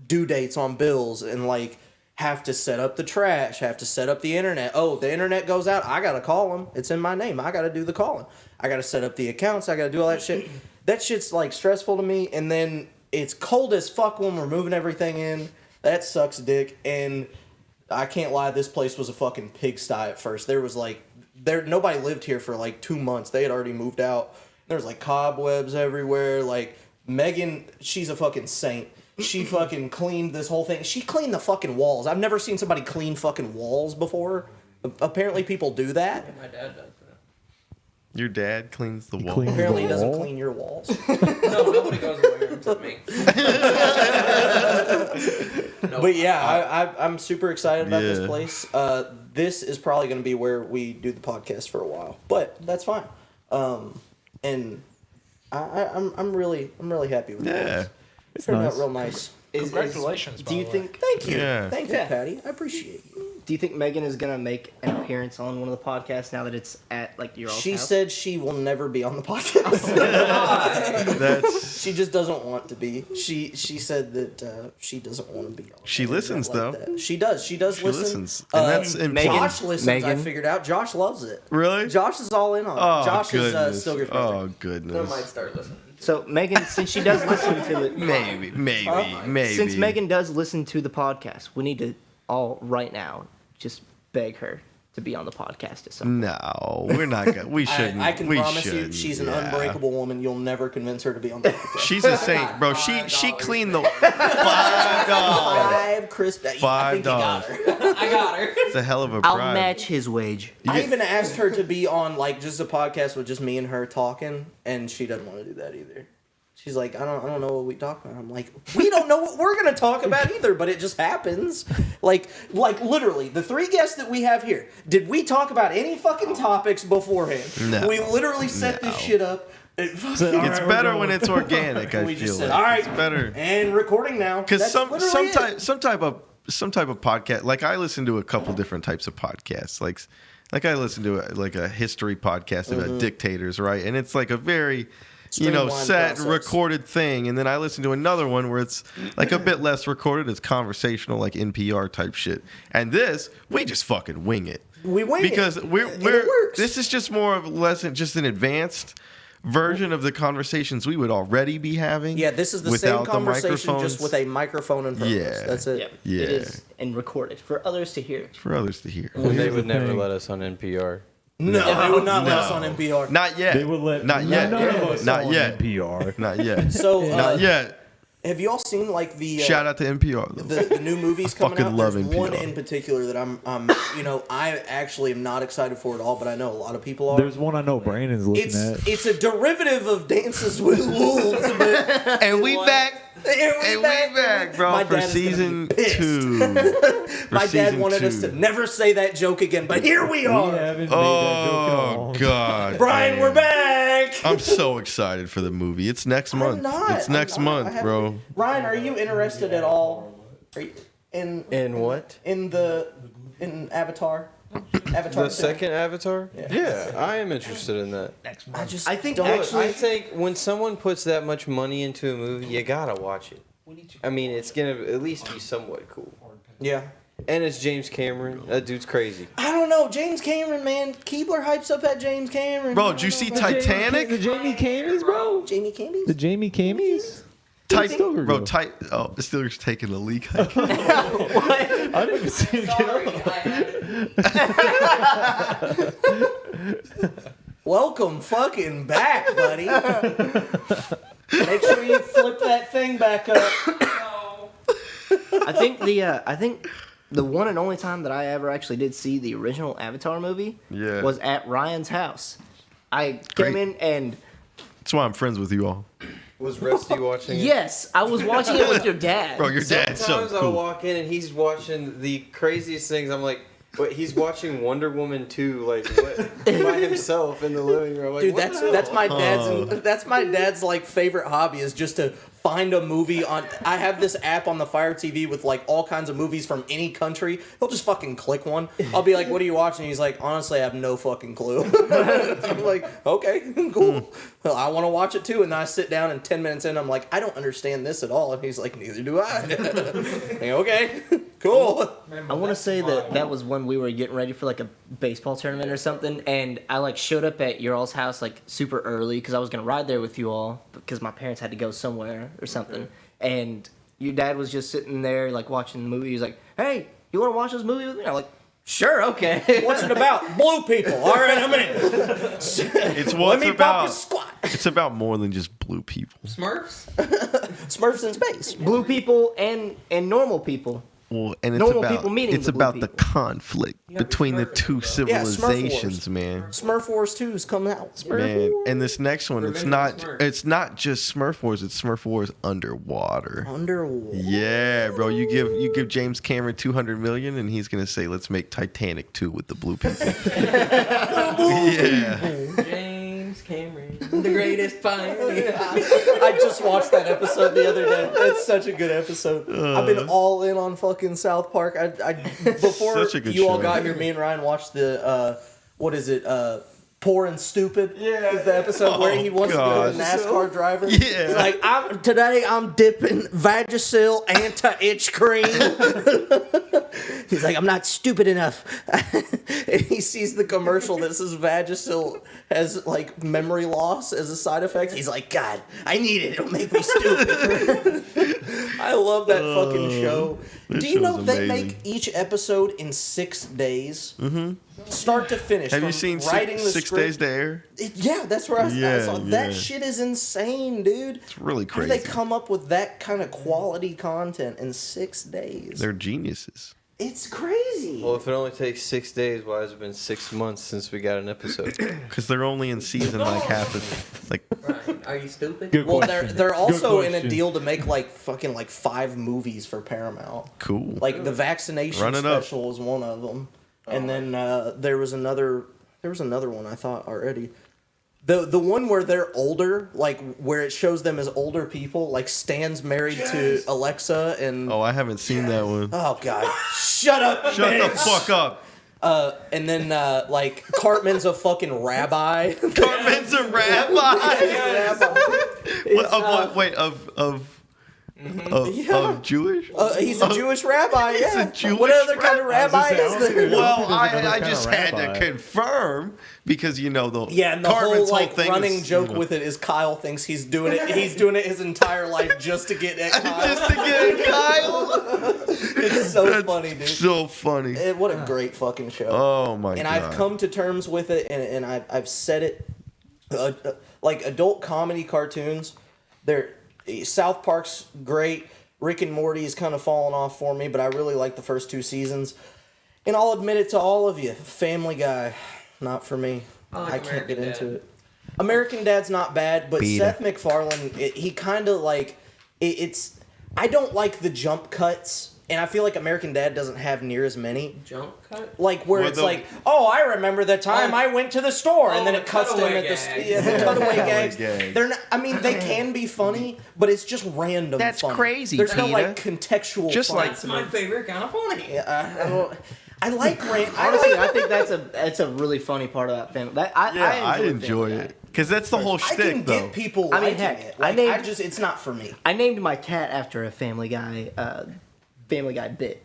due dates on bills and like have to set up the trash, have to set up the internet. Oh, the internet goes out, I gotta call them. It's in my name. I gotta do the calling. I gotta set up the accounts. I gotta do all that shit. That shit's like stressful to me. And then it's cold as fuck when we're moving everything in. That sucks dick. And I can't lie, this place was a fucking pigsty at first. There was like nobody lived here for like 2 months. They had already moved out. There's like cobwebs everywhere. Like Megan, she's a fucking saint. She fucking cleaned this whole thing. She cleaned the fucking walls. I've never seen somebody clean fucking walls before. Apparently people do that. My dad does that. Your dad cleans the wall. cleans Apparently he the doesn't wall? clean your walls. No, nobody goes away except me. No, But yeah, I'm super excited about this Yeah. place. This is probably going to be where we do the podcast for a while, but that's fine. And I'm really happy with Yeah. it. It turned nice. out real nice. Congratulations, Do you by the way. think? Thank you, Yeah. thank you, Patty. I appreciate you. Do you think Megan is gonna make an appearance on one of the podcasts now that it's at like your She house? said she will never be on the podcast. That's She just doesn't want to be. She said that she doesn't want to be on. She the listens, internet though. that. She does. She does She listen. listens. And that's important. Megan- Josh listens. I Megan. figured out. Josh loves it. Really? Josh is all in on it. Oh, Josh goodness. is Stilger's brother. Oh, I goodness. might start listening. So Megan, since she does listen to it, Maybe. since Megan does listen to the podcast, we need to all right now just beg her to be on the podcast at some. No, we're not gonna. We shouldn't. I can we promise you, shouldn't. she's an Yeah. unbreakable woman. You'll never convince her to be on the podcast. She's a saint, bro. She cleaned the $5. $5 crisp. I think you got her. I got her. It's a hell of a I'll bribe. match his wage. I even asked her to be on like just a podcast with just me and her talking, and she doesn't want to do that either. She's like, I don't know what we talk about. I'm like, we don't know what we're gonna talk about either, but it just happens. Like literally, the 3 guests that we have here, did we talk about any fucking topics beforehand? No. We literally set this shit up. It's better when it's organic. I We feel just said, like. all right, It's better and recording now. because That's some literally it. type of podcast. Like I listen to a couple different types of podcasts. Like I listen to a history podcast about dictators, right? And it's like a very Streamlined set process. recorded thing, and then I listen to another one where it's like a bit less recorded. It's conversational, like NPR type shit. And this, we just fucking wing it. We wing it. Because And we're it works. this is just more of less just an advanced version of the conversations we would already be having. Yeah, this is the same without the conversation, microphones. just with a microphone in front of us. Yeah. That's it. Yep. Yeah. It is and recorded for others to hear. For others to hear. They here's would the never thing. let us on NPR. No, they would not let No. us on NPR. Not yet. They would let Not yet. none of us Not on yet. NPR. Not yet. So, Not yet. Have you all seen like the Shout out to NPR. Though. the new movies coming fucking out? love There's one NPR. in particular that I actually am not excited for at all, but I know a lot of people are. There's one I know Brandon's looking at. It's a derivative of Dances with Wolves, but And we back. and we back, bro, My for dad is gonna season be pissed. 2. My dad wanted us to never say that joke again, but here we We are. haven't made that joke in a Oh long God, Brian, man. we're back. I'm so excited for the movie. It's next month. I'm not. It's next I'm not. I month, haven't- bro. Ryan, are you interested at all in what? in Avatar? Avatar. The 2? second Avatar? Yeah, I am interested in that. I think Look, actually. I think when someone puts that much money into a movie, you gotta watch it. I mean, it's gonna at least be somewhat cool. Yeah. And it's James Cameron. That dude's crazy. I don't know, James Cameron, man. Keebler hypes up at James Cameron. Bro, did you see Titanic? The Jamie Camies, bro. Jamie Candies? The Jamie Camies. Bro, go. the Steelers taking the leak. I I didn't even see him get up. Welcome fucking back, buddy. Make sure you flip that thing back up. I think the one and only time that I ever actually did see the original Avatar movie Yeah. was at Ryan's house. I Great. came in and That's why I'm friends with you all. Was Rusty watching it? yes, I was watching it with your dad. Bro, your dad's so Sometimes I'll cool. walk in and he's watching the craziest things. I'm like, what? He's watching Wonder Woman 2, like what, by himself in the living room. Like, Dude, what the that's hell? that's my dad's like favorite hobby is just to find a movie on. I have this app on the Fire TV with like all kinds of movies from any country. He'll just fucking click one. I'll be like, "What are you watching?" He's like, "Honestly, I have no fucking clue." I'm like, "Okay, cool. Well, I want to watch it too." And then I sit down and 10 minutes in, I'm like, "I don't understand this at all." And he's like, "Neither do I." Like, okay, cool. I want to say that was when we were getting ready for like a baseball tournament or something, and I like showed up at your all's house like super early because I was gonna ride there with you all because my parents had to go somewhere or something, and your dad was just sitting there like watching the movie. He was like, "Hey, you want to watch this movie with me?" I'm like, "Sure, okay." What's it about? Blue people. All right, I'm in. It's Let what's me pop about. a squat. It's about more than just blue people. Smurfs? Smurfs in space. Blue people and normal people. Well, and it's Normal about people meeting it's the blue about the people. conflict between the two Yeah, Smurf civilizations, Wars. man. Smurf Wars 2 is coming out. Man, and this next one, Remember Smurfs. it's not just Smurf Wars, it's Smurf Wars underwater. Underwater. Yeah, bro, you give James Cameron $200 million, and he's gonna say, "Let's make Titanic 2 with the blue people." Yeah, James Cameron, the greatest pioneer. I just watched that episode the other day. It's such a good episode. I've been all in on fucking South Park. I before Such a good you all show. got here, me and Ryan watched the what is it? Poor and Stupid. Yeah, is the episode where he wants to gosh. be a NASCAR driver. Yeah. He's like, today I'm dipping Vagisil anti-itch cream. He's like, I'm not stupid enough. And he sees the commercial that says Vagisil has like memory loss as a side effect. He's like, God, I need it. It'll make me stupid. I love that fucking show. This Do you know show's they amazing. make each episode in 6 days? Mm-hmm. Start to finish. have you from seen writing the six script- Days to Air? Yeah, that's where I Yeah, saw yeah. that shit is insane, dude. It's really How do crazy. they come up with that kind of quality content in 6 days? They're geniuses. It's crazy. Well, if it only takes 6 days, why has it been 6 months since we got an episode? Because they're only in season like half of like. Ryan, are you stupid? Good Well, question. they're also in a question. deal to make like fucking like 5 movies for Paramount. Cool. Like the vaccination Run it up. special was one of them, and then there was another one I thought already. The one where they're older, like where it shows them as older people, like Stan's married to Alexa and Oh, I haven't seen that one. oh god, shut up, Shut the bitch. fuck up. And then like Cartman's a fucking rabbi. Cartman's a rabbi. Of Jewish? He's a Jewish rabbi. He's Yeah. a Jewish what other kind of rabbi rabbi. is there? Well, There's another I kind just of had to rabbi. confirm because the Yeah, and the Cartman's whole like thing running is, joke with it is Kyle thinks he's doing it. He's doing it his entire life just to get at Kyle. just to get Kyle. It's so funny, dude. So funny. What a great fucking show. Oh my and god. I've come to terms with it, and I've said it. Like adult comedy cartoons, South Park's great. Rick and Morty is kind of falling off for me, but I really like the first 2 seasons. And I'll admit it to all of you, Family Guy, not for me. I can't get into it. American Dad's not bad, but Seth MacFarlane, he kind of like it's. I don't like the jump cuts, and I feel like American Dad doesn't have near as many Jump cut? like where it's like, oh, I remember the time I went to the store, and then it cuts to him at the cutaway gags. They're not. I mean, they can be funny, but it's just random. That's funny. crazy. There's no Peter. like contextual. Just funny. like That's my favorite kind of funny. Yeah, I like Honestly, I think that's a really funny part of that family. I enjoy it because that's the whole I shtick, can though. get people I mean, liking heck, it. I Like, named- I just it's not for me. I named my cat after a Family Guy bit.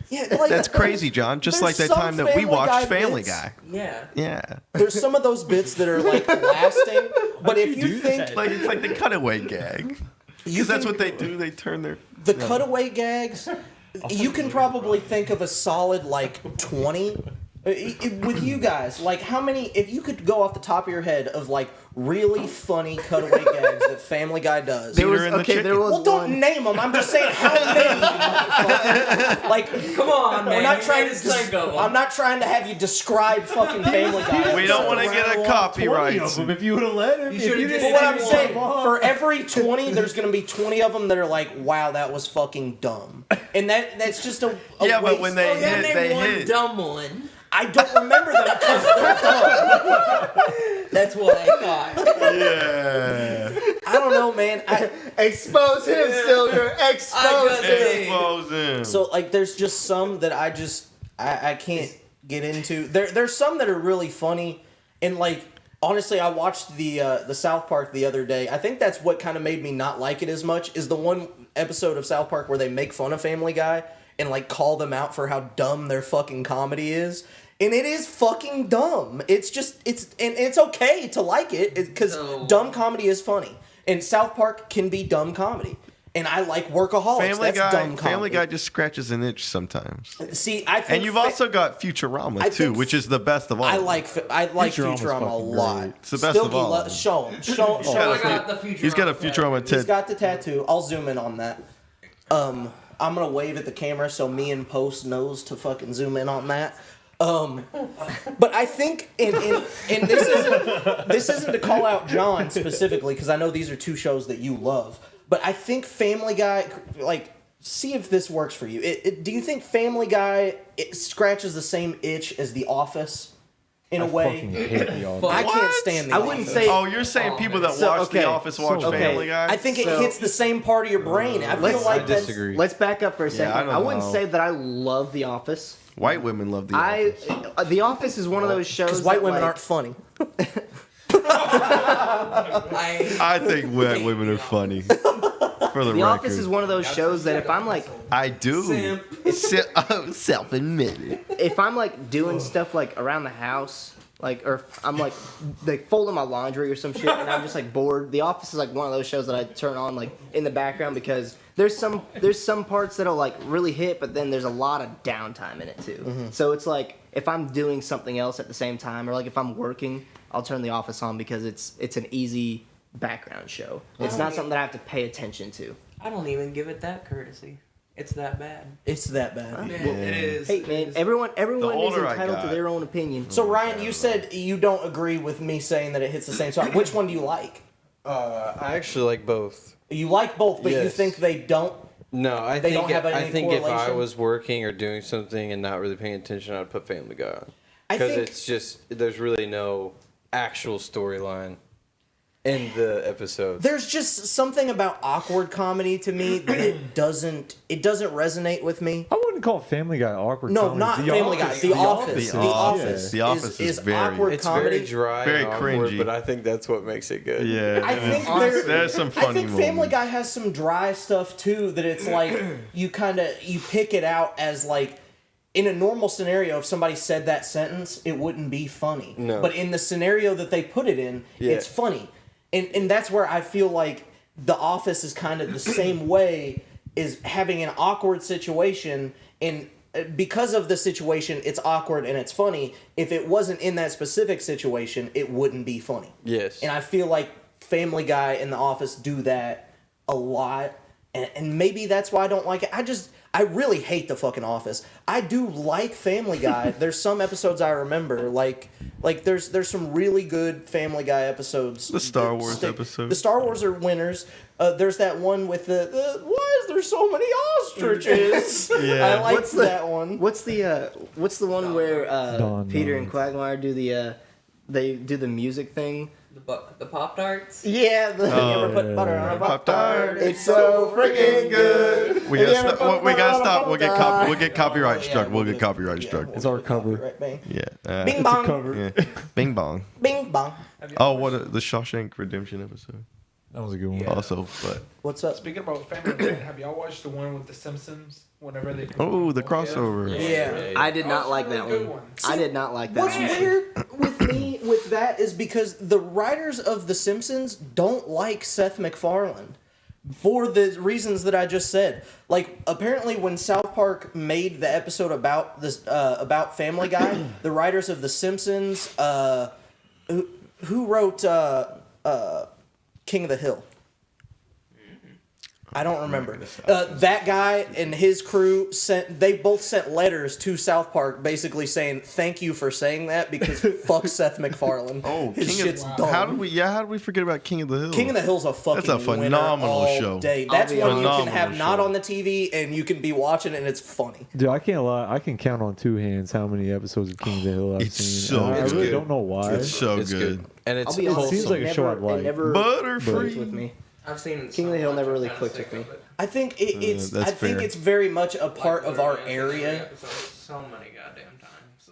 Yeah, like, That's crazy, John. Just like there's that some time that we Family Guy watched Family bits. Guy. Yeah. Yeah. There's some of those bits that are like lasting, but if you think Like it's like the cutaway gag. Because that's can- what they do. They turn their the cutaway gags, you can probably think of a solid like 20. With you guys, like how many, if you could go off the top of your head of like really funny cutaway gags that Family Guy does. There was and the chicken. there was Well, don't one. name them. I'm just saying how many. motherfucker. Like, Come on, man. we're not You trying made to. us think of 'em. I'm not trying to have you describe fucking Family Guy. We don't want to get a copyright. If you would have let him, You if should've you just didn't But what I'm Come saying, on. for every 20, there's going to be 20 of them that are like, wow, that was fucking dumb. And that's just a Yeah, but waste. when they Oh, yeah, hit, name they one hit. dumb one. I don't remember them because they're dumb. That's what I thought. Yeah. I don't know, man. Expose him, Silver. Expose him. Expose him. So, like, there's just some that I can't get into. There's some that are really funny. And, like, honestly, I watched the South Park the other day. I think that's what kind of made me not like it as much, is the one episode of South Park where they make fun of Family Guy and like call them out for how dumb their fucking comedy is. And it is fucking dumb. It's okay to like it because dumb comedy is funny. And South Park can be dumb comedy. And I like Workaholics. That's dumb comedy. Family Guy just scratches an itch sometimes. See, I think And you've also got Futurama I too, think which is the best of all. I like Futurama's Futurama a fucking lot. great. It's the best of Stilky all. Show him. Show I him. got the future. He's got a Futurama He's Ted. got the tattoo. I'll zoom in on that. I'm gonna wave at the camera so me and Post knows to fucking zoom in on that. But I think, and this isn't to call out John specifically because I know these are 2 shows that you love. But I think Family Guy, like, see if this works for you. Do you think Family Guy scratches the same itch as The Office? In a way, fucking hate the Office. I can't stand The I wouldn't Office. say. Oh, you're saying people that So, watch okay. The Office watch So, Family Guy? I think it So- hits the same part of your brain. I feel Let's- like I that's- disagree. Let's back up for a second. I don't I wouldn't know. say that I love The Office. White women love The Office. The Office is one of those shows. Because white that, women like, aren't funny. I think white women are funny. For the The record. Office is one of those shows that if I'm like, I do. Self-admitted. if I'm like doing stuff like around the house, like, or if I'm like folding my laundry or some shit, and I'm just like bored. The Office is like one of those shows that I turn on like in the background because there's some parts that'll like really hit, but then there's a lot of downtime in it too. So it's like if I'm doing something else at the same time, or like if I'm working, I'll turn The Office on because it's an easy background show. It's not something that I have to pay attention to. I don't even give it that courtesy. It's that bad. It's that bad. Man, it is. Hey It man, is. everyone is older I entitled to got- their own opinion. So Ryan, you said you don't agree with me saying that it hits the same spot. Which one do you like? I actually like both. You like both, but you Yes. think they don't. No, I They think don't have any I think if I correlation? was working or doing something and not really paying attention, I'd put Family Guy on. I Because think it's just there's really no actual storyline in the episode. there's just something about awkward comedy to me that doesn't resonate with me. I wouldn't call Family Guy awkward. No, comedy. not The Family Guy. Office. The Office. The The Office. Office. The Office is very- awkward It's comedy. very dry, Very and awkward, cringy. but I think that's what makes it good. Yeah. I think there's some funny I think Family moments. Guy has some dry stuff too. That it's like you pick it out as like in a normal scenario. If somebody said that sentence, it wouldn't be funny. No. But in the scenario that they put it in, Yeah. it's funny, and that's where I feel like The Office is kind of the same way. Is having an awkward situation and. Because of the situation, it's awkward and it's funny. If it wasn't in that specific situation, it wouldn't be funny. Yes. And I feel like Family Guy and The Office do that a lot, and maybe that's why I don't like it. I really hate the fucking Office. I do like Family Guy. There's some episodes I remember, like there's some really good Family Guy episodes. The Star Wars episode. The Star Wars are winners. There's that one with the why is there so many ostriches? Yeah. I like that one. What's the one where Don Peter knows. and Quagmire do they do the music thing? The Pop-Tarts? Yeah, You ever put butter on a Pop-Tart. It's so freaking good. We gotta stop. We'll get copyright struck. We'll get copyright struck. It's our cover. Right, bang. Yeah. Bing It's a bong. cover. Yeah. Bing bong. Bing bong. Oh, the Shawshank Redemption episode. That was a good one. Also, but What's up? Speaking about Family Guy, have y'all watched the one with the Simpsons? Whenever they the crossover. Yeah. I did not like really that good one. one. I did not like that What's one. weird with me with that is because the writers of The Simpsons don't like Seth MacFarlane for the reasons that I just said. Like, apparently when South Park made the episode about this about Family Guy, the writers of The Simpsons, who wrote King of the Hill? I don't remember. That guy and his crew they both sent letters to South Park basically saying thank you for saying that because fuck Seth MacFarlane. Oh, his King shit's of, dumb. how did we forget about King of the Hill? King of the Hill's a fucking That's a phenomenal winner all show. day. That's be one you can honest. have not Phenomenal on the TV and you can be watching and it's funny. Dude, I can't lie. I can count on two hands how many episodes of King of the Hill I've It's seen. so And I good. really don't know why. It's so It's good. good. And it's I'll be honest, It seems like a show I'd like. It never Butterfree. clicked with me. I've seen King of the Hill never really clicked with me. I think it's that's I think fair. it's very much a part of our area. So many goddamn times.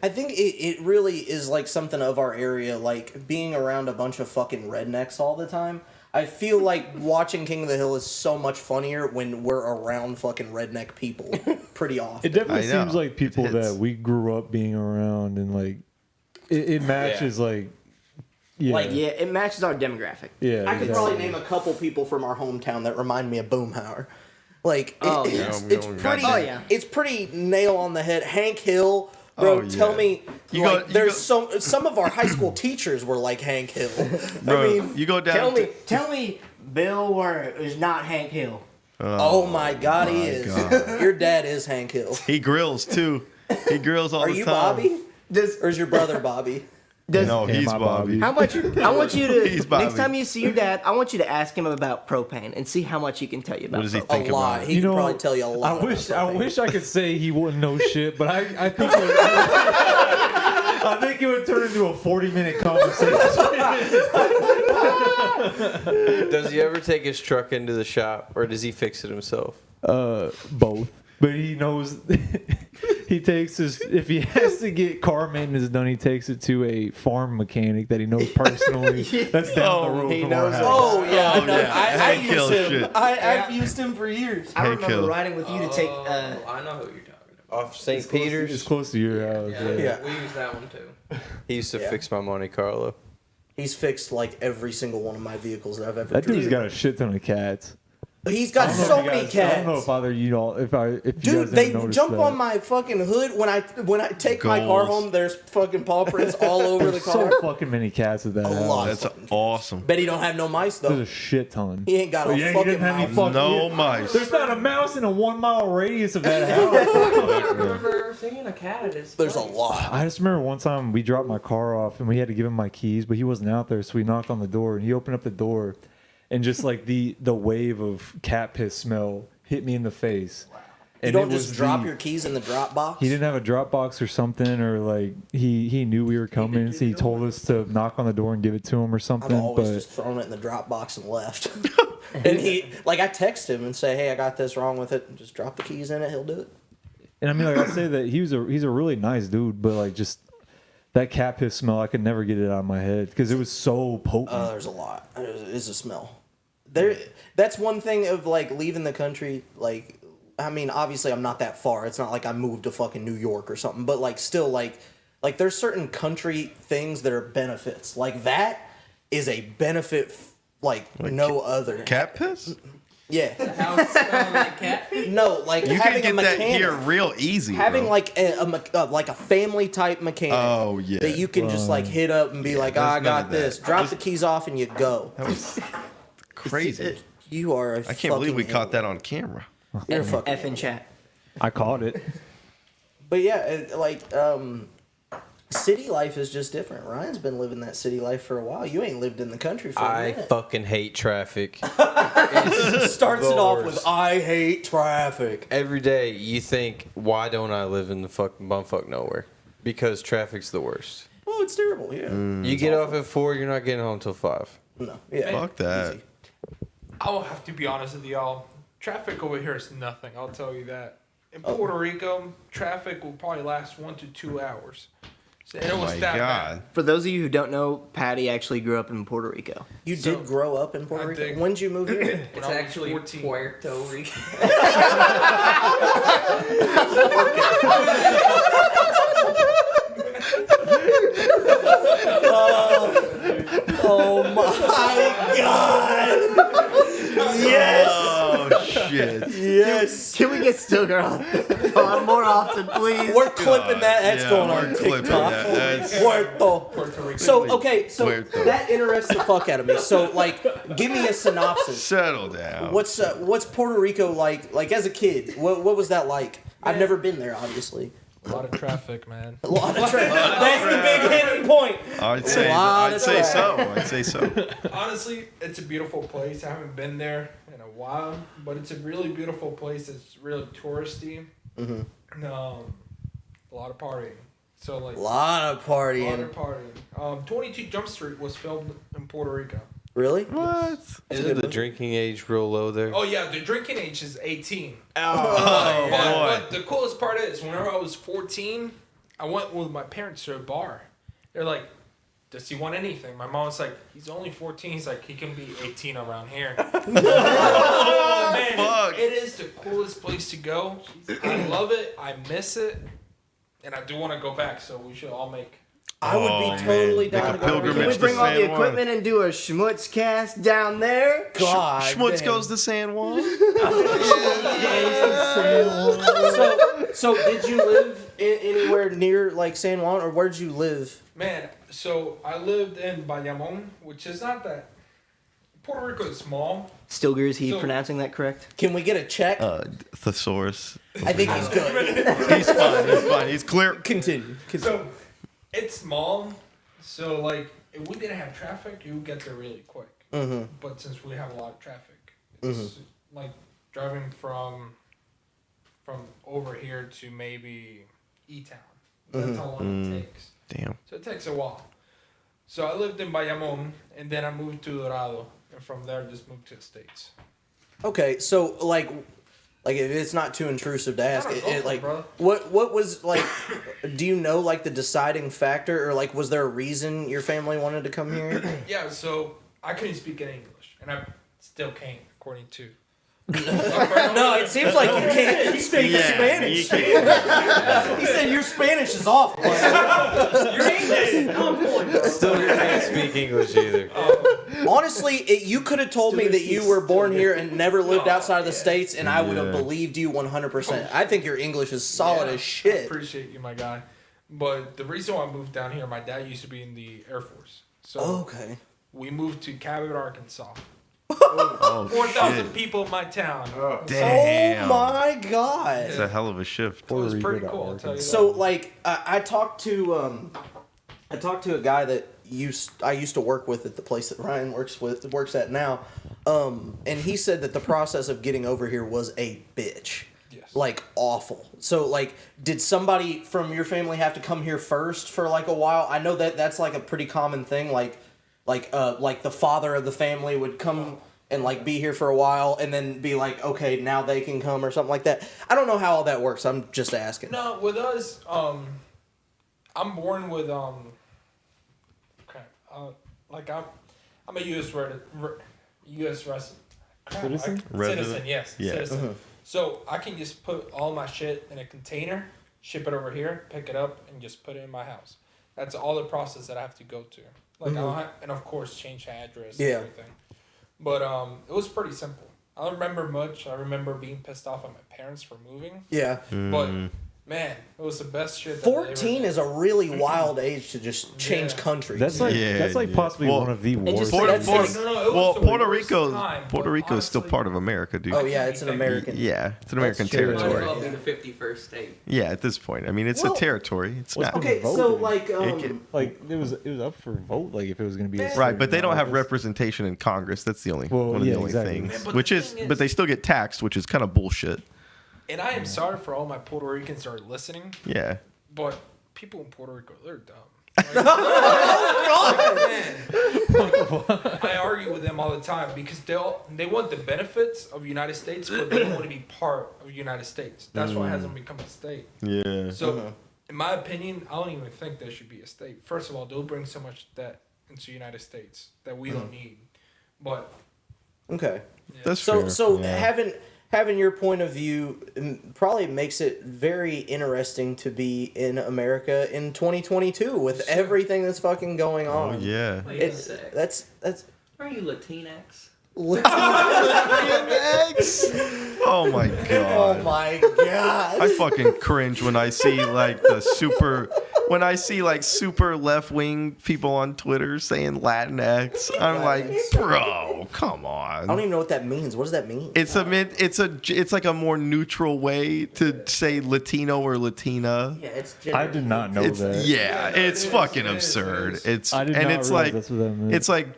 I think it really is like something of our area, like being around a bunch of fucking rednecks all the time. I feel like watching King of the Hill is so much funnier when we're around fucking redneck people pretty often. It definitely I know. seems like people It hits. that we grew up being around, and like it matches like yeah, Like, Yeah, it matches our demographic. yeah. I could exactly. probably name a couple people from our hometown that remind me of Boomhauer. Like, Oh, yeah. it's Oh, pretty. Oh, yeah. It's pretty nail on the head. Hank Hill, bro. Oh, yeah. Tell me, You like, go- there's some of our high school teachers were like Hank Hill. Bro, I mean, you go down. Tell me, Bill Warner is not Hank Hill. oh my God, he my is. God. Your dad is Hank Hill. He grills too. He grills all Are the you time. Bobby? Does Or is your brother Bobby? No, Hey, he's my Bobby. I want you to He's Bobby. next time you see your dad, I want you to ask him about propane and see how much he can tell you about. What does he propane. think A lot. about it? He You can know, probably tell you a lot. I wish about propane. I could say he wouldn't know shit, but I think I think it would turn into a 40-minute conversation. Does he ever take his truck into the shop, or does he fix it himself? Both. But he knows he takes his if he has to get car maintenance done, he takes it to a farm mechanic that he knows personally. That's down the road he from knows our that. house. Oh yeah, I know. yeah. I Hank used Hill him. shit. I've used him for years. I Hank remember Hill. riding with you to take. I know who you're talking about. Off St. It's Peter's, close to your house. Yeah, Yeah. we use that one too. he used to Yeah. fix my Monte Carlo. He's fixed like every single one of my vehicles that I've ever. That dude's driven. got a shit ton of cats. He's got I don't know so if you many guys- cats. I don't know if either you know if you Dude, guys they ever noticed jump that. on my fucking hood when I take my car Goals. home. There's fucking paw prints all over the There's car. so fucking many cats at that A house. lot. That's awesome. Bet he don't have no mice There's though. a shit ton. He ain't got Oh, a yeah, he fucking didn't have any mouse. fucking- No yeah. mice. There's not a mouse in a 1 mile radius of that house. I don't remember seeing a cat at his There's a place. lot. I just remember one time we dropped my car off and we had to give him my keys, but he wasn't out there, so we knocked on the door and he opened up the door, and just like the wave of cat piss smell hit me in the face. You And don't it just was drop the- your keys in the drop box. He didn't have a drop box or something, or like he knew we were coming, so he told us to knock on the door and give it to him or I've something. always But just thrown it in the drop box and left. And he, like, I text him and say, "Hey, I got this wrong with it." And just drop the keys in it. He'll do it. and I mean, like I say that he's a really nice dude, but like just that cat piss smell, I could never get it out of my head because it was so potent. There's a lot. There's a smell. That's one thing of like leaving the country. Like, I mean, obviously I'm not that far. It's not like I moved to fucking New York or something. But like, still, like there's certain country things that are benefits. Like that is a benefit like no other. Cat piss? Yeah. House smelling like cat feet. No, like You can having a get that mechanic. here real easy. Having bro. like a family type mechanic. Oh, yeah. That you can just like hit up and be like, there's I none got of that. this. Drop the keys off and you go. That was Crazy. You are a I can't believe we fucking caught that on camera. You're a fucking F in chat. I caught it. But yeah, city life is just different. Ryan's been living that city life for a while. You ain't lived in the country for a I minute. fucking hate traffic. Starts it off with, worst. I hate traffic. Every day you think, why don't I live in the fucking bumfuck nowhere? Because traffic's the worst. Oh, it's terrible, yeah. You get off at 4, you're not getting home till 5. No, yeah. Fuck that. Easy. I will have to be honest with y'all. Traffic over here is nothing. I'll tell you that. In Puerto Rico, traffic will probably last 1 to 2 hours. So, and it Oh was my that God. bad. For those of you who don't know, Patty actually grew up in Puerto Rico. You So, did grow up in Puerto I Rico? did. When'd you move here? When It's I was actually 14. Puerto Rico. Oh my God! Yes! Oh, shit. Yes! Can we get Still Girl on more often, please? We're clipping that. That's Yeah, going we're on clipping TikTok. that. That's- Puerto Rico. So, okay, so Puerto. that interests the fuck out of me. So, like, give me a synopsis. Settle down. What's Puerto Rico like? Like as a kid, what was that like? I've never been there, obviously. A lot of traffic, man. A lot of traffic. That's the big hitting point. I'd say, lot I'd of say traffic. so. I'd say so. Honestly, it's a beautiful place. I haven't been there in a while, but it's a really beautiful place. It's really touristy. Mm-hmm. A lot of partying. So like A lot of a lot partying. of partying. 22 Jump Street was filmed in Puerto Rico. Really? What? Isn't the drinking age real low there? Oh yeah, the drinking age is 18. Oh, But boy. the coolest part is, whenever I was 14, I went with my parents to a bar. They're like, "Does he want anything?" My mom was like, "He's only 14. He's like, he can be 18 around here." Oh man, fuck. it is the coolest place to go. I love it. I miss it, and I do want to go back. So we should all make. I would Oh, be totally man. down Make to a go. pilgrimage Can we to bring all the San Juan. equipment and do a SchmutzCast down there? God, Schmutz damn. goes to San Juan. So did you live anywhere near like San Juan, or where did you live? Man, so I lived in Bayamon, which is not that. Puerto Rico is small. Stilger, is he So- pronouncing that correct? Can we get a check? Thesaurus. I think he's good. He's fine. He's fine. He's clear. Continue. So it's small. So like, if we didn't have traffic, you would get there really quick. Mm-hmm. But since we have a lot of traffic, it's like driving from over here to maybe E-Town. That's how long it takes. Damn. So it takes a while. So I lived in Bayamon, and then I moved to Dorado, and from there just moved to the States. Okay, so like if it's not too intrusive to ask, Not a gopher, like bro. what was like? Do you know like the deciding factor, or like was there a reason your family wanted to come here? Yeah, so I couldn't speak any English, and I still can't, according to. No, it seems like you can't speak Spanish. He said your Spanish is awful. Your English is on point, bro. Still can't speak English either. Honestly, you could have told me that you were born here and never lived outside of the States, and I would have believed you 100%. I think your English is solid Yeah, as I shit. appreciate you, my guy. But the reason why I moved down here, my dad used to be in the Air Force. So Okay. we moved to Cabot, Arkansas. Oh, 4,000 shit. people in my town. Damn. Oh my god. It's a hell of a shift. It was Puerto pretty Rico to cool, I'll tell you So that. like I talked to a guy that I used to work with at the place that Ryan works at now, and he said that the process of getting over here was a bitch. Yes. Like awful. So like, did somebody from your family have to come here first for like a while? I know that that's like a pretty common thing. Like the father of the family would come and like be here for a while and then be like, okay, now they can come or something like that. I don't know how all that works. I'm just asking. No, with us, I'm born with like I'm a U.S. resident. Citizen? Citizen, yes. Yeah. Citizen. So I can just put all my shit in a container, ship it over here, pick it up, and just put it in my house. That's all the process that I have to go to. Like I don't have, and of course change address and everything. But it was pretty simple. I don't remember much. I remember being pissed off at my parents for moving. Yeah. But Man, it was the best shit. 14 is a really wild age to just change countries. That's like possibly one of the worst. Puerto Rico is still part of America, dude. Oh yeah, it's an American. Yeah, it's an American Might as territory. well be the 51st state. Yeah, at this point, I mean, it's a territory. It's not. Okay, so like it was up for vote, like if it was going to be Right, but they don't have representation in Congress. That's the only one of the only things. But they still get taxed, which is kind of bullshit. And I am sorry for all my Puerto Ricans that are listening. Yeah. But people in Puerto Rico, they're dumb. I argue with them all the time because they want the benefits of the United States, but they don't want to be part of the United States. That's why it hasn't become a state. Yeah. So, in my opinion, I don't even think there should be a state. First of all, they'll bring so much debt into the United States that we don't need. But okay, that's fair. So having your point of view probably makes it very interesting to be in America in 2022 with everything that's fucking going on. Oh yeah. Wait a sec. That's. Are you Latinx? Oh my god. Oh my god. I fucking cringe when I see like super left wing people on Twitter saying Latinx. I'm like, bro, come on. I don't even know what that means. What does that mean? It's like a more neutral way to say Latino or Latina. Yeah, it's. I did not know that. Yeah, it's fucking absurd. It's I did and not it's realize like that's what that meant. it's like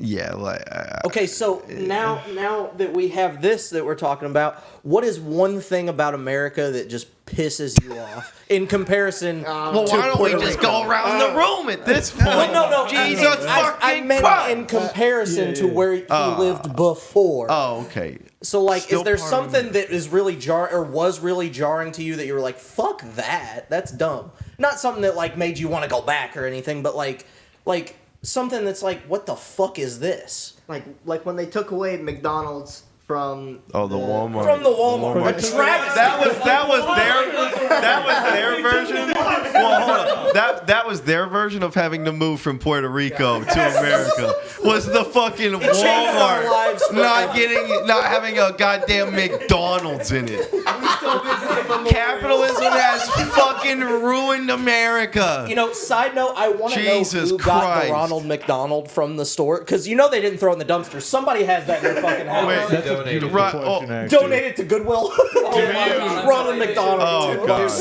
yeah, like Okay, so now that we have this that we're talking about, what is one thing about America that just pisses you off in comparison well, to why don't we Puerto just Rico? go around the room at this point? No. Jesus I meant Christ. in comparison to where you lived before. Oh, okay. So, like, Still is there part of something that is really was really jarring to you that you were like, fuck that, that's dumb? Not something that, like, made you want to go back or anything, but, like something that's like, what the fuck is this? Like when they took away McDonald's from the Walmart. From the Walmart. A travesty. That was their version. Well, hold on. That was their version of having to move from Puerto Rico to America. Was the fucking Walmart not having a goddamn McDonald's in it. Capitalism has fucking ruined America. You know, side note, I want to know who got the Ronald McDonald from the store, because you know they didn't throw it in the dumpster. Somebody has that in their fucking house. Wait, That's a beautiful question, actually. Donate it to Goodwill. Ronald McDonald. Oh god!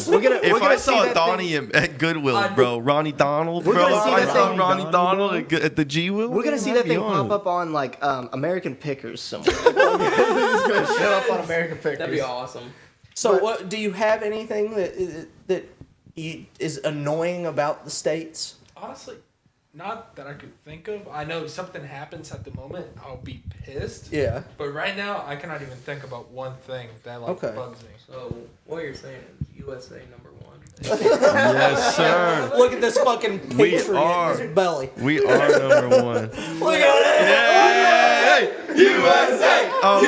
If I saw Donnie at Goodwill, bro, Ronnie Donald, bro. If I saw Ronnie Donald at the G Will, we're gonna see that thing pop up on like American Pickers somewhere. It's gonna show up on American Pickers. That'd be awesome. So, what do you have anything that is annoying about the States? honestly, not that I could think of. I know if something happens at the moment, I'll be pissed. Yeah. But right now, I cannot even think about one thing that bugs me. So what you're saying is USA #1. Yes, sir. Look at this fucking patriot in his belly. We are #1. Look at it. Hey, USA! Oh,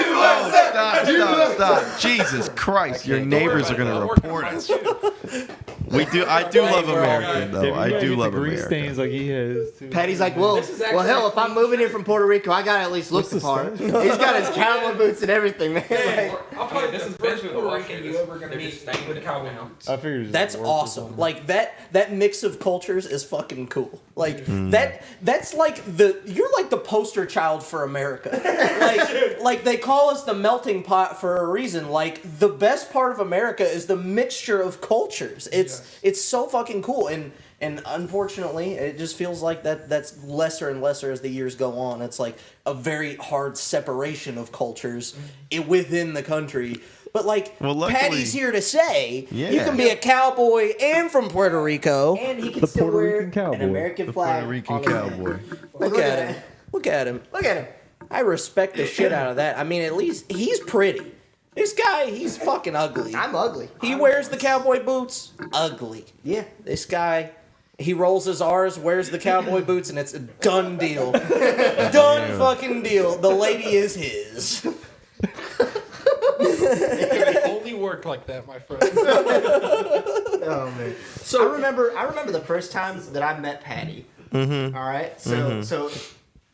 stop. Jesus Christ, your neighbors are going to report us. I do love America, though. I do love green America. stains like he has. Too. Patty's like, well, hell, if I'm moving in from Puerto Rico, I gotta at least look the part. He's got his cowboy boots and everything, man. I'll probably this this is is the first basically Puerto the Rican you ever gonna meet with cowboy boots. I figured That's awesome. Like that mix of cultures is fucking cool. Like that's like you're like the poster child for America. like they call us the melting pot for a reason. Like the best part of America is the mixture of cultures. It's so fucking cool, and unfortunately it just feels like that's lesser and lesser as the years go on. It's like a very hard separation of cultures within the country. But luckily, Patty's here to say you can be a cowboy and from Puerto Rico, and he can still Puerto wear Rican cowboy. an American flag. Puerto Rican on his neck. cowboy. Look at him. Look at him. Look at him. I respect the shit out of that. I mean, at least he's pretty. This guy, he's fucking ugly. I'm ugly. He wears the cowboy boots. Ugly. Yeah. This guy, he rolls his R's, wears the cowboy boots, and it's a done deal. Done fucking deal. The lady is his. It can only work like that, my friend. Oh man. So I remember the first time that I met Patty. Mm-hmm. All right. So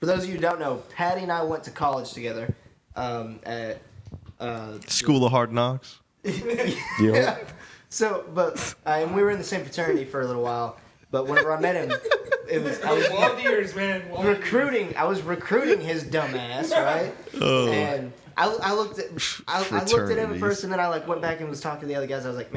for those of you who don't know, Patty and I went to college together. At School of Hard Knocks. Yep. And we were in the same fraternity for a little while. But whenever I met him, it was I was Wild years, man. recruiting. I was recruiting his dumb ass, right? And I looked at him at first, and then I like went back and was talking to the other guys. I was like,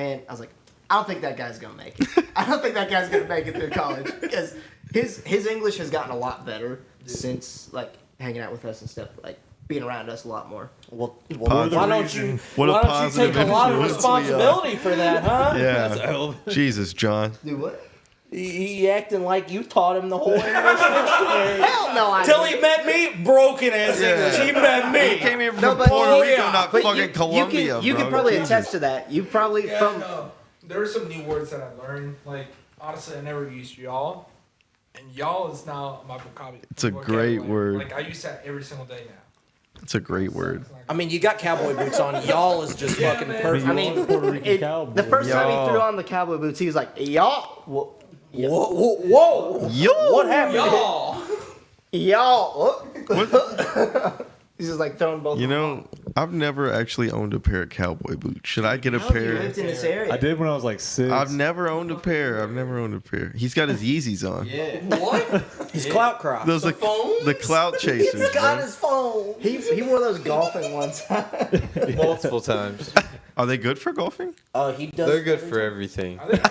I don't think that guy's gonna make it. I don't think that guy's gonna make it through college because his English has gotten a lot better since like hanging out with us and stuff, like being around us a lot more. Well why don't you take a lot of influence responsibility for that, huh? Yeah. Jesus, John. Do what? He acting like you taught him the whole English dictionary. Hell no, I Till didn't. he met me, broken ass English. He met me. He came here from No, but- Puerto Rico, yeah. not But fucking Colombia, you bro. can probably Jesus. attest to that. You probably There are some new words that I learned. Like, honestly, I never used y'all. And y'all is now my vocabulary. It's a great word. Like, I use that every single day now. It's a great word. I mean, you got cowboy boots on. Y'all is just fucking perfect. I mean, Puerto Rican cowboy. the first time Y'all. he threw on the cowboy boots, he was like, "Y'all, whoa. Yo. What happened? y'all." What? He's just like throwing both. You know, I've never actually owned a pair of cowboy boots. Should I get a How have you pair? lived in this area? I did when I was like 6. I've never owned a pair. He's got his Yeezys on. Yeah. What? He's clout crop. Those are the clout chasers. He's got bro. his phone. He wore those golfing one time. Multiple times. Are they good for golfing? He does. They're good for everything. But,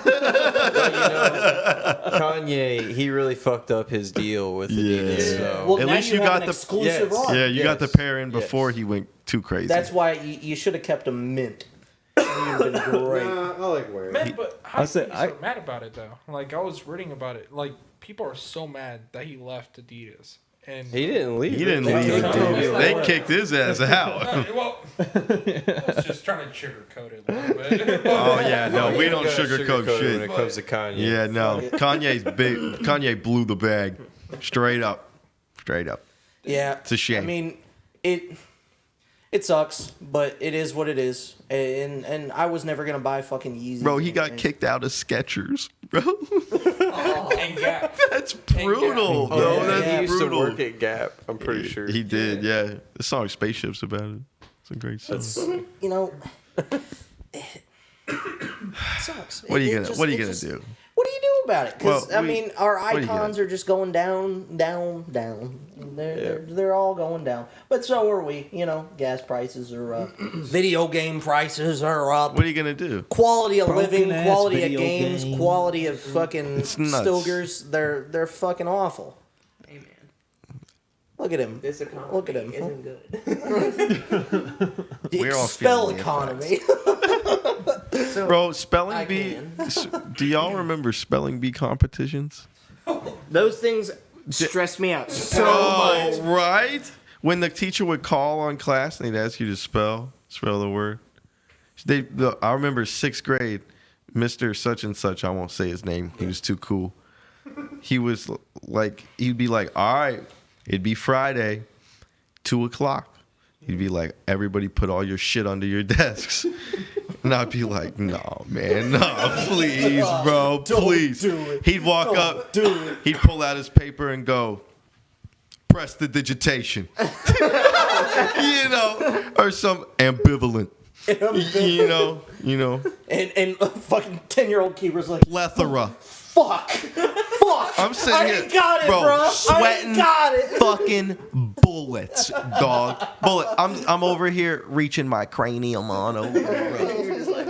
Kanye, he really fucked up his deal with Adidas. Yeah. So. Well, At now least you you have got an the- exclusive Yes. run. Yeah, you got the Yes. pair in before Yes. he went too crazy. That's why you should have kept him mint. You'd have been great. I like wearing Man, but how I is he said- so mad about it, though? Like, I was reading about it. Like, people are so mad that he left Adidas. And He didn't leave. He didn't They leave. kicked him him. out. They kicked his ass out. well, I was just trying to sugarcoat it a little bit. Oh yeah, no, we You don't gotta sugarcoat when shit. it comes to Kanye. Yeah, no, Kanye's big. Kanye blew the bag, straight up. Yeah, It's a shame. I mean, it sucks, but it is what it is. And I was never gonna buy fucking Yeezys. Bro, he got kicked out of Skechers, bro. And Gap. That's brutal, Oh, bro. yeah, That's he used brutal. to work at Gap. I'm pretty sure. He did, yeah. The song "Spaceships" about it. It's a great song. You know, it sucks. What are you It gonna just- What are it you gonna just- do? What do you do about it? Because Well, I mean, our what are you gonna icons are just going down. They're all going down. But so are we. You know, gas prices are up. Video game prices are up. What are you gonna do? Quality of living, Broken-ass quality of video games, game. quality of fucking It's nuts. Stilgers. They're fucking awful. Hey man, Look at him. this economy Look at him. isn't good. We're all Spell feeling the economy. Bro, spelling I bee. can. Do y'all remember spelling bee competitions? Those things stressed me out so Oh, much. right. When the teacher would call on class and they'd ask you to spell the word. I remember 6th grade, Mr. Such and Such. I won't say his name. He was too cool. He was like, he'd be like, all right, it'd be Friday, 2:00. He'd be like, everybody put all your shit under your desks. And I'd be like, no, man, no, please, bro, please. do it. He'd walk up, he'd pull out his paper and go, press the digitation. You know, or some ambivalent. You know, And fucking 10-year-old keeper's like, plethora. fuck. I'm sitting I here, ain't got it, bro, bro. I sweating ain't got it. fucking bullets, dog. I'm over here reaching my cranium on over. Bro.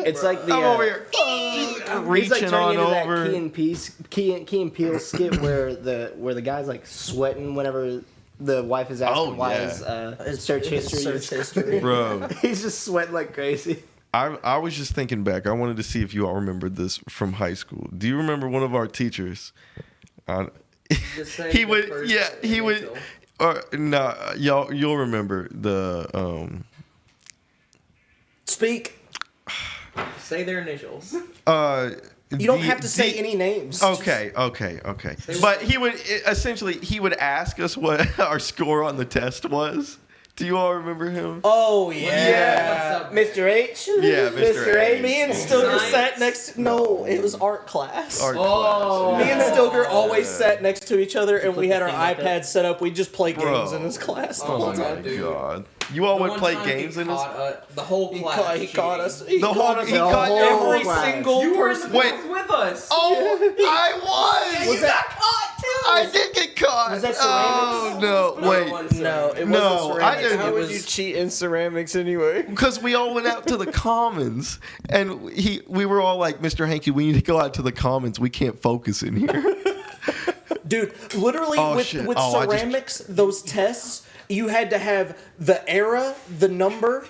It's like the I'm over here he's like reaching on turning into over. that Key and Peele skit where the guy's like sweating whenever the wife is asking Oh, why yeah. his search history Search is history. Bro, he's just sweating like crazy. I was just thinking back. I wanted to see if you all remembered this from high school. Do you remember one of our teachers? Just say He the would, first yeah, he would. initial. Or no, you'll remember the Speak. Say their initials. You don't have to say any names. Okay. But he would essentially ask us what our score on the test was. Do you all remember him? Oh, yeah. Mr. H? Yeah, Mr. H. Me and Stilger Science. sat next to... No, it was art class. Art Oh. Me and Stilger always sat next to each other, and we had our thing like that? iPads set up. We'd just play games Bro. in his class the Oh whole my time. God, dude. God. You all would play games in this? The whole class. He caught us. He caught every class. single You were person. Wait. with us. Oh, I was. Was that? I did get caught. Was that Oh no! No, Wait, it wasn't. No, it No, wasn't I ceramics. didn't. How It would was you cheat in ceramics anyway? because we all went out to the commons, and we were all like, "Mr. Hankey, we need to go out to the commons. We can't focus in here." Dude, literally Oh, with shit. with Oh, I just- ceramics, those tests, you had to have the era, the number.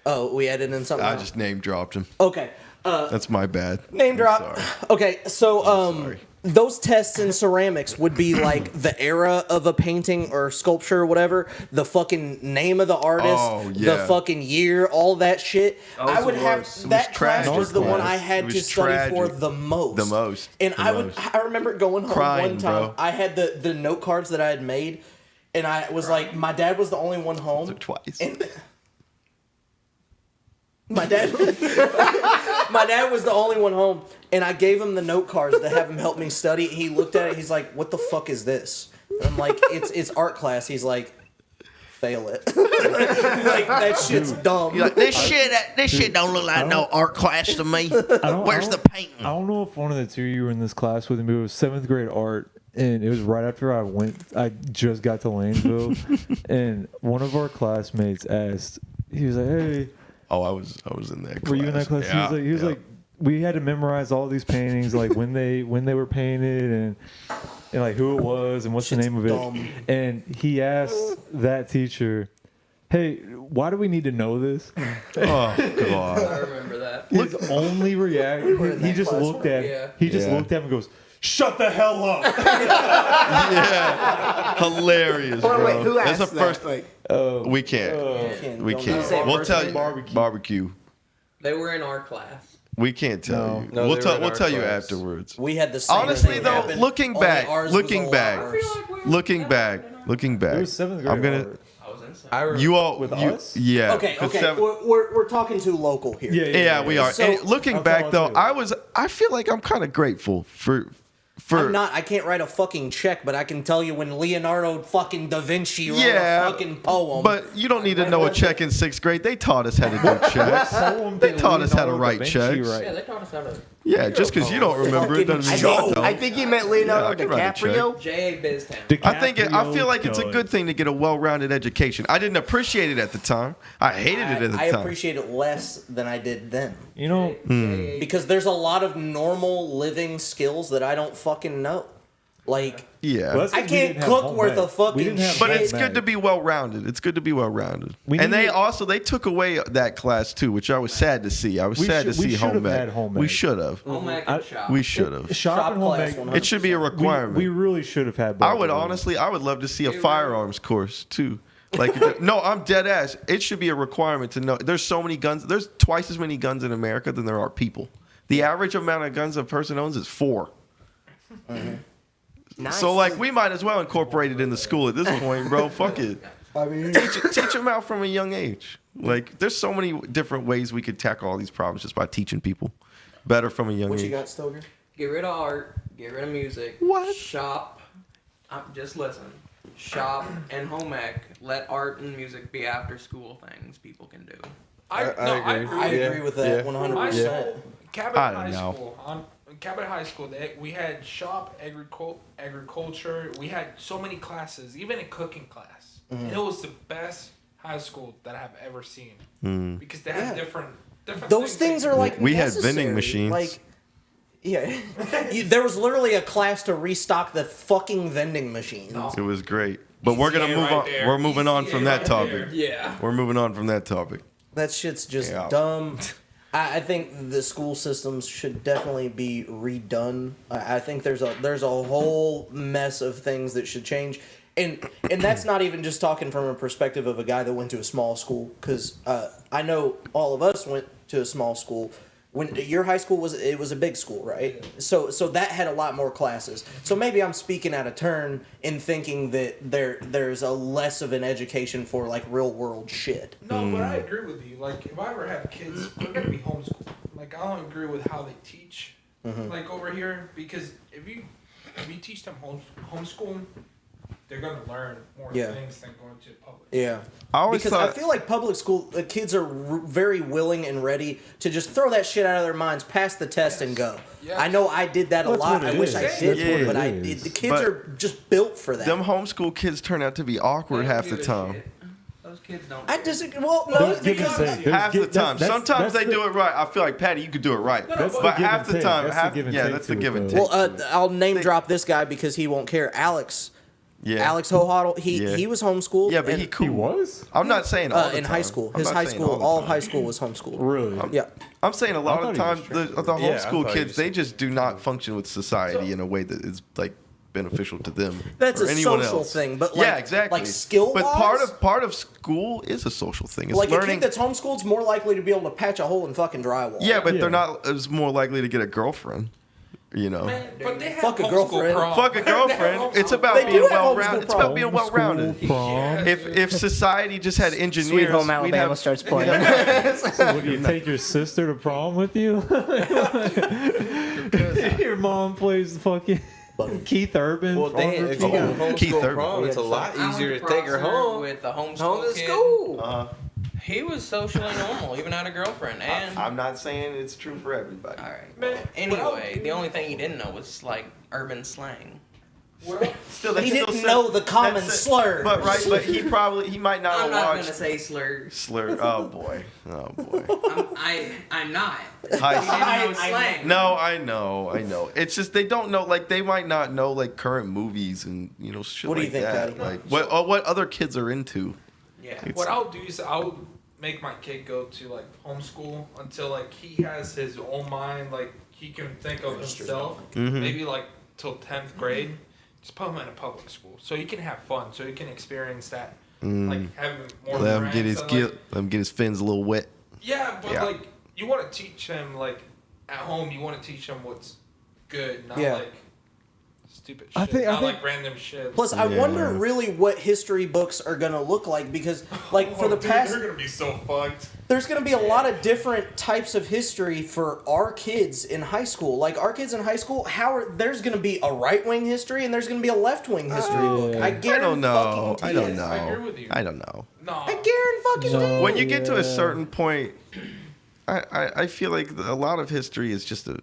Oh, we added in something. I else. just name dropped him. Okay. That's my bad. Name I'm drop. sorry. Okay, so sorry. those tests in ceramics would be like the era of a painting or sculpture or whatever, the fucking name of the artist, Oh, yeah. the fucking year, all that shit. I would have It that was class tragic was the one class. I It had was to study for tragic. the most. The most. And The I most. remember going home Crying, one time. bro. I had the note cards that I had made, and I was like, my dad was the only one home. Twice. And my dad was the only one home, and I gave him the note cards to have him help me study. He looked at it, he's like, "What the fuck is this?" And I'm like, "It's art class." He's like, "Fail it." Like that shit's dumb. You're like, this shit don't look like no art class to me. Where's the painting? I don't know if one of the two of you were in this class with me, but it was 7th grade art. And it was right after I just got to Lanesville. And one of our classmates asked, he was like, "Hey, Oh, I was in that class. were you in that class?" Yeah, He was like, we had to memorize all these paintings, like when they were painted and like who it was and what's the Shit's name of it. dumb. And he asked that teacher, "Hey, why do we need to know this?" Oh I god. remember that. His only were in reaction, he that just class, looked at Yeah. he just Yeah. looked at him and goes, "Shut the hell up!" Yeah. Hilarious, Wait, bro. who That's asked the first. that? Like, We can't. We Don't can't. know. We'll tell you. Barbecue. Barbecue. They were in our class. We can't tell you. No, we'll they tell. were in We'll our tell you class. afterwards. We had the same Honestly, thing though, happen, looking only back, ours was a looking lot back, worse. looking back. It was 7th grade I'm gonna. art. I was inside. I remember. You all. With you, us? Yeah. Okay, 'cause okay, seven- we're talking too local here. yeah, we are. So- And looking I'll back, tell though, you. I feel like I'm kind of grateful for. I can't write a fucking check, but I can tell you when Leonardo fucking da Vinci wrote Yeah, a fucking poem. But you don't need to know a check in 6th grade. They taught us how to do checks. They taught us how to write checks. Yeah, they taught us how to. Yeah, just because you don't remember it doesn't mean Fucking you don't. I think he meant Yeah, I Leonardo can write a DiCaprio. J.A. Biztown. I feel like it's a good thing to get a well-rounded education. I didn't appreciate it at the time. I hated it at the I time. appreciate it less than I did then. You know, J.A. Because there's a lot of normal living skills that I don't fucking know. Like, Yeah. well, that's I 'cause we can't didn't have cook home worth ec. a fucking We didn't have shit. But home it's ec. good to be well-rounded. It's good to be well-rounded. We And needed- they took away that class too, which I was sad to see. I was We sad to should- we see should home have ec. had home We ec. should have. Home ec I- and shop. We should have. Shop and home class, ec. 100%. It should be a requirement. We really should have had. both I would of those. honestly, I would love to see a firearms course too. Like, no, I'm dead ass. It should be a requirement to know. There's so many guns. There's twice as many guns in America than there are people. The average amount of guns a person owns is 4. Nice. So like, we might as well incorporate it in the school at this point, bro. Fuck it. I mean, Teach them out from a young age. Like, there's so many different ways we could tackle all these problems just by teaching people better from a young what age. you got, Stoker? Get rid of art. Get rid of music. What? Shop. Just listen. Shop and home ec. Let art and music be after school things people can do. I agree. I Yeah, agree with that yeah. 100%. My school, Cabot I don't High know. School. In Cabot High School, we had shop, agriculture. We had so many classes, even a cooking class. And it was the best high school that I have ever seen because they had Yeah. different. Those things are like We had necessary. vending machines. Like, yeah, there was literally a class to restock the fucking vending machines. It was great. But we're gonna ECA move right on. there. We're moving on from that topic. Yeah. We're moving on from that topic. That shit's just Yeah. dumb. I think the school systems should definitely be redone. I think there's a whole mess of things that should change, and that's not even just talking from a perspective of a guy that went to a small school. Because I know all of us went to a small school. When your high school was a big school, right? So that had a lot more classes. So maybe I'm speaking out of turn in thinking that there's a less of an education for like real world shit. No, but I agree with you. Like, if I ever have kids, they're gonna be homeschooled. Like, I don't agree with how they teach, like over here, because if you teach them homeschool, they're gonna learn more Yeah. things than going to public. Yeah. I always Because thought, I feel like public school kids are very willing and ready to just throw that shit out of their minds, pass the test, and go. Yes. I know I did that a That's lot. what I it wish is. I That's did, what but it I is. did. The kids But are just built for that. them homeschool kids turn out to be awkward They don't half the give a time. shit. Those kids don't. I care. disagree. Well, no, There's give and because take. Half the time. Sometimes they the- do it right. I feel like, Patty, you could do it right. That's the but give half and the take. time, That's the give and take that's the to it, give and though. take. well, I'll name drop this guy because he won't care. Alex Yeah. Alex Hohodl, Yeah. he was homeschooled. Yeah, but and, he cool. He was? I'm not saying all the in time. high school. I'm His not high saying school, the all of time. high school was homeschooled. Really? Yeah. I'm saying a lot I of thought he times was the Yeah, I homeschool thought he kids was- they just do not function with society in a way that is like beneficial to them. That's or a anyone social else. thing, but yeah, like- exactly. like skill-wise? But part of school is a social thing. It's Like a learning. kid that's homeschooled is more likely to be able to patch a hole in fucking drywall. Yeah, but Yeah. they're not as more likely to get a girlfriend. You know. Man, but they have Fuck a homeschool girlfriend. prom. Fuck a girlfriend. It's about They being do have well homeschool rounded. It's prom. about being well rounded. Homeschool prom. If society just had engineers, Sweet Home we'd Alabama have, starts playing. So would you take your sister to prom with you? Your mom plays the fucking Keith Urban. Well, prom if you routine. got Keith homeschool Urban. prom, it's a lot I went easier to to take her Prosser home. with the homeschool Home to kid. school. He was socially normal, even had a girlfriend. And I'm not saying it's true for everybody. all right. Man, Well, anyway, the only thing he didn't know was like urban slang. Still, He that's didn't still know the common that's it. slurs. But he might not I'm have not watched gonna say slurs. slur. Oh boy. I'm not. High He didn't know slang. No, I know. It's just they don't know. Like they might not know like current movies and shit What do you like think, that. Patty? Like what other kids are into. Yeah. What I'll do is I'll make my kid go to like homeschool until like he has his own mind, like he can think of himself. Mhm. Maybe like till 10th grade. Just put him in a public school so he can have fun, so he can experience that, like having more. Let him get friends his and, let him get his fins a little wet. Yeah, but Yeah. like you want to teach him like at home. You want to teach him what's good, not Yeah. like stupid shit. I think- not like random shit. Plus, I Yeah. wonder really what history books are gonna look like because, like, for the past, they're gonna be so fucked. there's gonna be a lot of different types of history for our kids in high school. Like, our kids in high school, there's gonna be a right wing history and there's gonna be a left wing history book. I I guarantee don't know. fucking I to don't you. know. I agree with you. I don't know. No, I guarantee fucking to you. When you get to a certain point, I feel like a lot of history is just an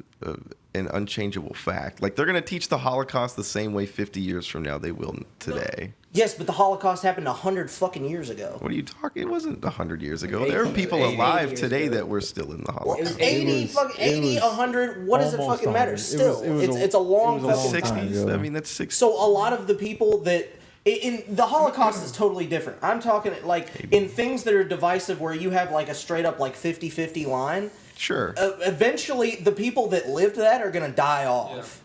unchangeable fact. Like they're gonna teach the Holocaust the same way 50 years from now they will today. Yes, but the Holocaust happened 100 fucking years ago. What are you talking? It wasn't 100 years ago. 80 There are people 80 alive years today ago. that were still in the Well, Holocaust. 80, was- fucking it 80, was 100, what does it almost fucking matter? 100. Still, it's a long it was a fucking long time. time 60s. ago. I mean, that's 60s. So a lot of the people that in the Holocaust is totally different. I'm talking like in things that are divisive where you have like a straight up like 50-50 line. Sure. Eventually, the people that lived that are gonna die off.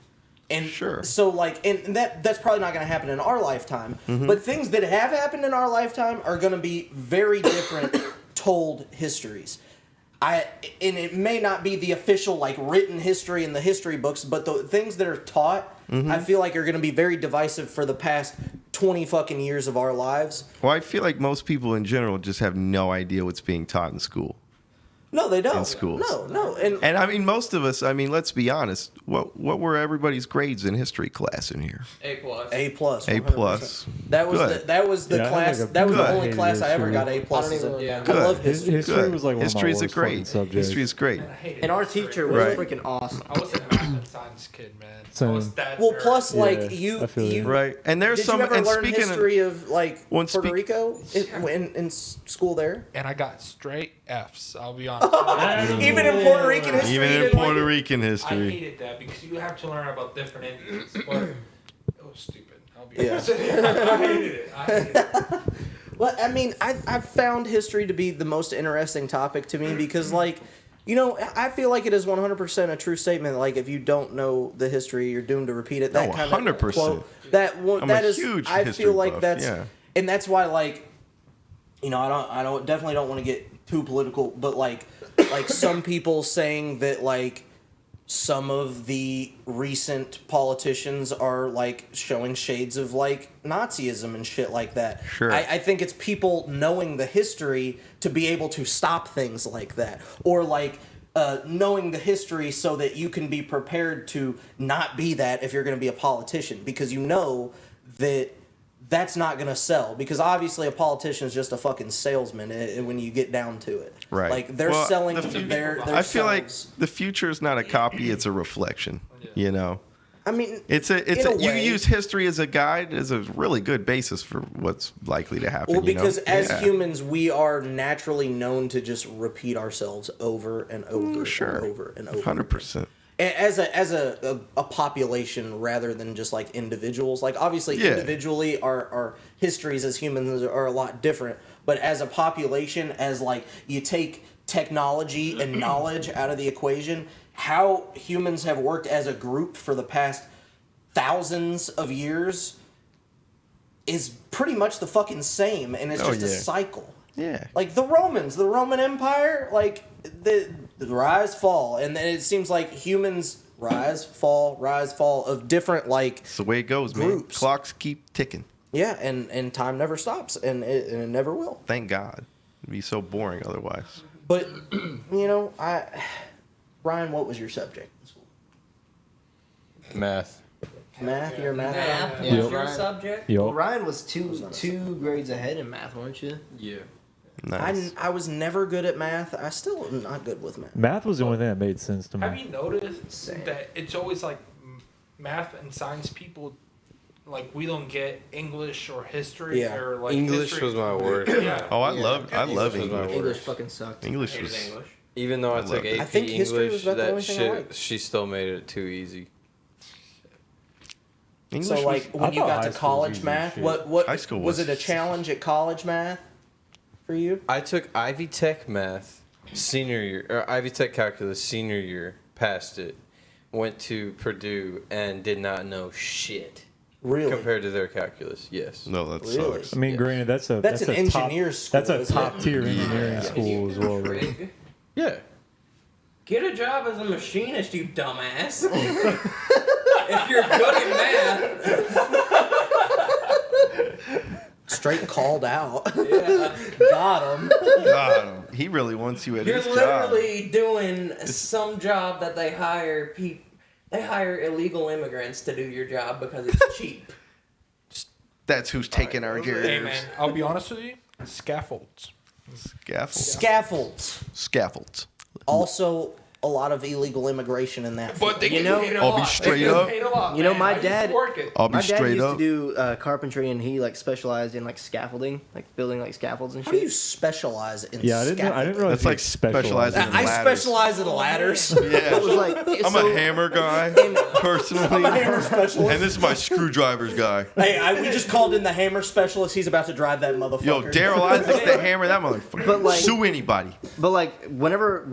And Sure. so like and that's probably not gonna happen in our lifetime. But things that have happened in our lifetime are gonna be very different told histories. And it may not be the official like written history in the history books, but the things that are taught, I feel like are going to be very divisive for the past 20 fucking years of our lives. Well, I feel like most people in general just have no idea what's being taught in school. No, they don't. In schools. No. And I mean, most of us, I mean, let's be honest. What were everybody's grades in history class in here? A+. A plus. A 100%. plus. That was Good. that was the Yeah, I had, class. like, a that was the good. only class I ever got A History. pluses in. Yeah. I Good. love history. History Good. was like one History's of my a worst fucking great. subjects. History's great. I hated And our history. teacher was Right. freaking awesome. I was a math and science kid, man. Same. I was that Well, nerd. plus Yeah, like I you feel you. Right. And there's did some. you ever and learn speaking history of like when Puerto speak- Rico in school there? and I got straight F's. I'll be honest. Even in Puerto Rican history, even you in didn't like Puerto it? Rican I history. hated that because you have to learn about different Indians, but it was stupid. I'll be Yeah. honest. I hated it. Well, I mean, I've found history to be the most interesting topic to me because, like, you know, I feel like it is 100% a true statement. Like, if you don't know the history, you're doomed to repeat it. That Oh, kind 100%. of quote. That one. I'm That a is. huge I history feel like buff, that's, yeah. and that's why, like, you know, I don't definitely don't want to get too political, but like some people saying that like some of the recent politicians are like showing shades of like Nazism and shit like that. Sure. I think it's people knowing the history to be able to stop things like that, or like knowing the history so that you can be prepared to not be that if you're going to be a politician, because you know that that's not going to sell because obviously a politician is just a fucking salesman when you get down to it. Right. Like they're selling their I feel like selves. the future is not a copy; it's a reflection. You know. I mean, you use history as a guide as a really good basis for what's likely to happen. Well, because as humans, we are naturally known to just repeat ourselves over and over and over and over. 100%. As a population rather than just like individuals. Like obviously individually our histories as humans are a lot different, but as a population, as like you take technology and knowledge out of the equation, how humans have worked as a group for the past thousands of years is pretty much the fucking same, and it's just a cycle. Yeah. Like the Roman Empire, like the rise, fall, and then it seems like humans rise, fall of different like It's the way it goes, groups. man. Clocks keep ticking. Yeah, and time never stops, and it never will. Thank God. It'd be so boring otherwise. But you know, Ryan, what was your subject in school? Math. Math. You're a math guy? Math was Yep. your subject? Yep. Well, Ryan was two grades ahead in math, weren't you? Yeah. Nice. I was never good at math. I still am not good with math. Math was the only thing that made sense to Have me. you noticed that it's always like math and science people, like we don't get English or history or like English history. was my word. Yeah. Oh, I love was my English. word. English fucking sucked. English Hated was. English. Even though I took loved it. AP I think history was English, about the only that thing I shit, liked. she still made it too easy. English So was- like when I you thought got high to school was college easy math, as shit. what High school was was- it a challenge at college math for you? I took Ivy Tech math senior year, or Ivy Tech calculus senior year, passed it, went to Purdue, and did not know shit Really? compared to their calculus. Yes. No, that Really? sucks. I mean, granted, that's an a engineer's school, That's a isn't top it? tier engineering school as well. Right? Craig, Yeah. get a job as a machinist, you dumbass. If you're good at math. Straight called out. Yeah. Got him. God, he really wants you at You're his job. literally doing some job that they hire They hire illegal immigrants to do your job because it's cheap. That's who's taking our jobs. Hey man, I'll be honest with you. Scaffolds. Scaffolds. Also, a lot of illegal immigration in that. But they field. get paid a I'll be lot. straight They get up. paid a lot, You know, man. my I used to dad- work it. I'll be My dad straight used up. to do carpentry, and he like specialized in like scaffolding, like building like scaffolds and How do you shit. specialize in Yeah, I didn't scaffolding? realize That's like you specialized. specializing in I ladders. specialize in ladders. It was like I'm so, a hammer guy, personally. I'm a hammer specialist. And this is my screwdrivers guy. Hey, we just called in the hammer specialist. He's about to drive that motherfucker. Yo, Daryl Isaac's the hammer, that motherfucker. But, like- Sue anybody. But like whenever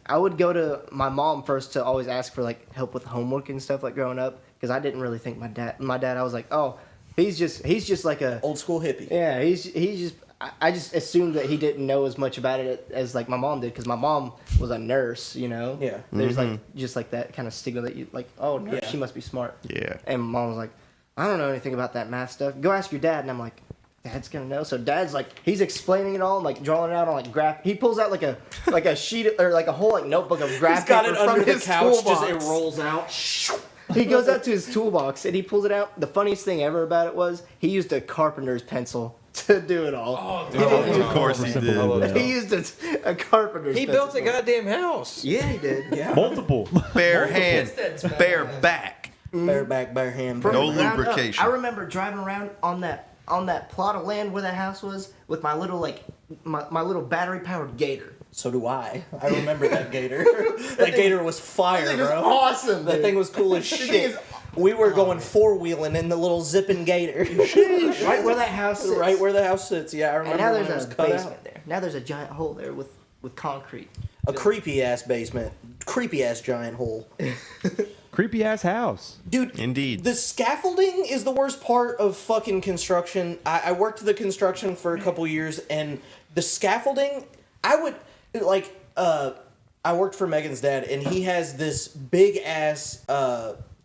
I would go to my mom first to always ask for like help with homework and stuff like growing up because I didn't really think my dad I was like, oh, he's just like a Old school hippie. yeah, he's just I just assumed that he didn't know as much about it as like my mom did because my mom was a nurse, you know. Yeah. There's like just like that kind of stigma that you like, oh, nurse, Yeah. she must be smart. Yeah. And mom was like, I don't know anything about that math stuff. Go ask your dad. And I'm like, Dad's gonna know. So Dad's like, he's explaining it all, like drawing it out on like graph. He pulls out like a sheet or like a whole like notebook of graph He's got paper it from under the his couch. toolbox. Just it rolls out. He goes out to his toolbox and he pulls it out. The funniest thing ever about it was he used a carpenter's pencil to do it all. Oh, He dude. didn't use- Of course he I did. love that. He used a carpenter's He pencil. built a goddamn house. Yeah, he did. Yeah. Multiple. Bare hand, That's bad. bare back. Bare back, bare hand. From No the ground up. lubrication. I remember driving around on that plot of land where that house was with my little my little battery powered Gator. So do I. I remember that gator. That gator was fire, That thing was bro. awesome. That dude. thing was cool as That thing shit. is- We were going four-wheeling in the little zipping gator. right where that house sits. Right where the house sits. Yeah, I remember And now when it there's was a cut basement out. there. Now there's a giant hole there with concrete. A creepy-ass basement. Creepy-ass giant hole. Creepy ass house. Dude, Indeed. the scaffolding is the worst part of fucking construction. I worked the construction for a couple years, and the scaffolding, I worked for Megan's dad, and he has this big-ass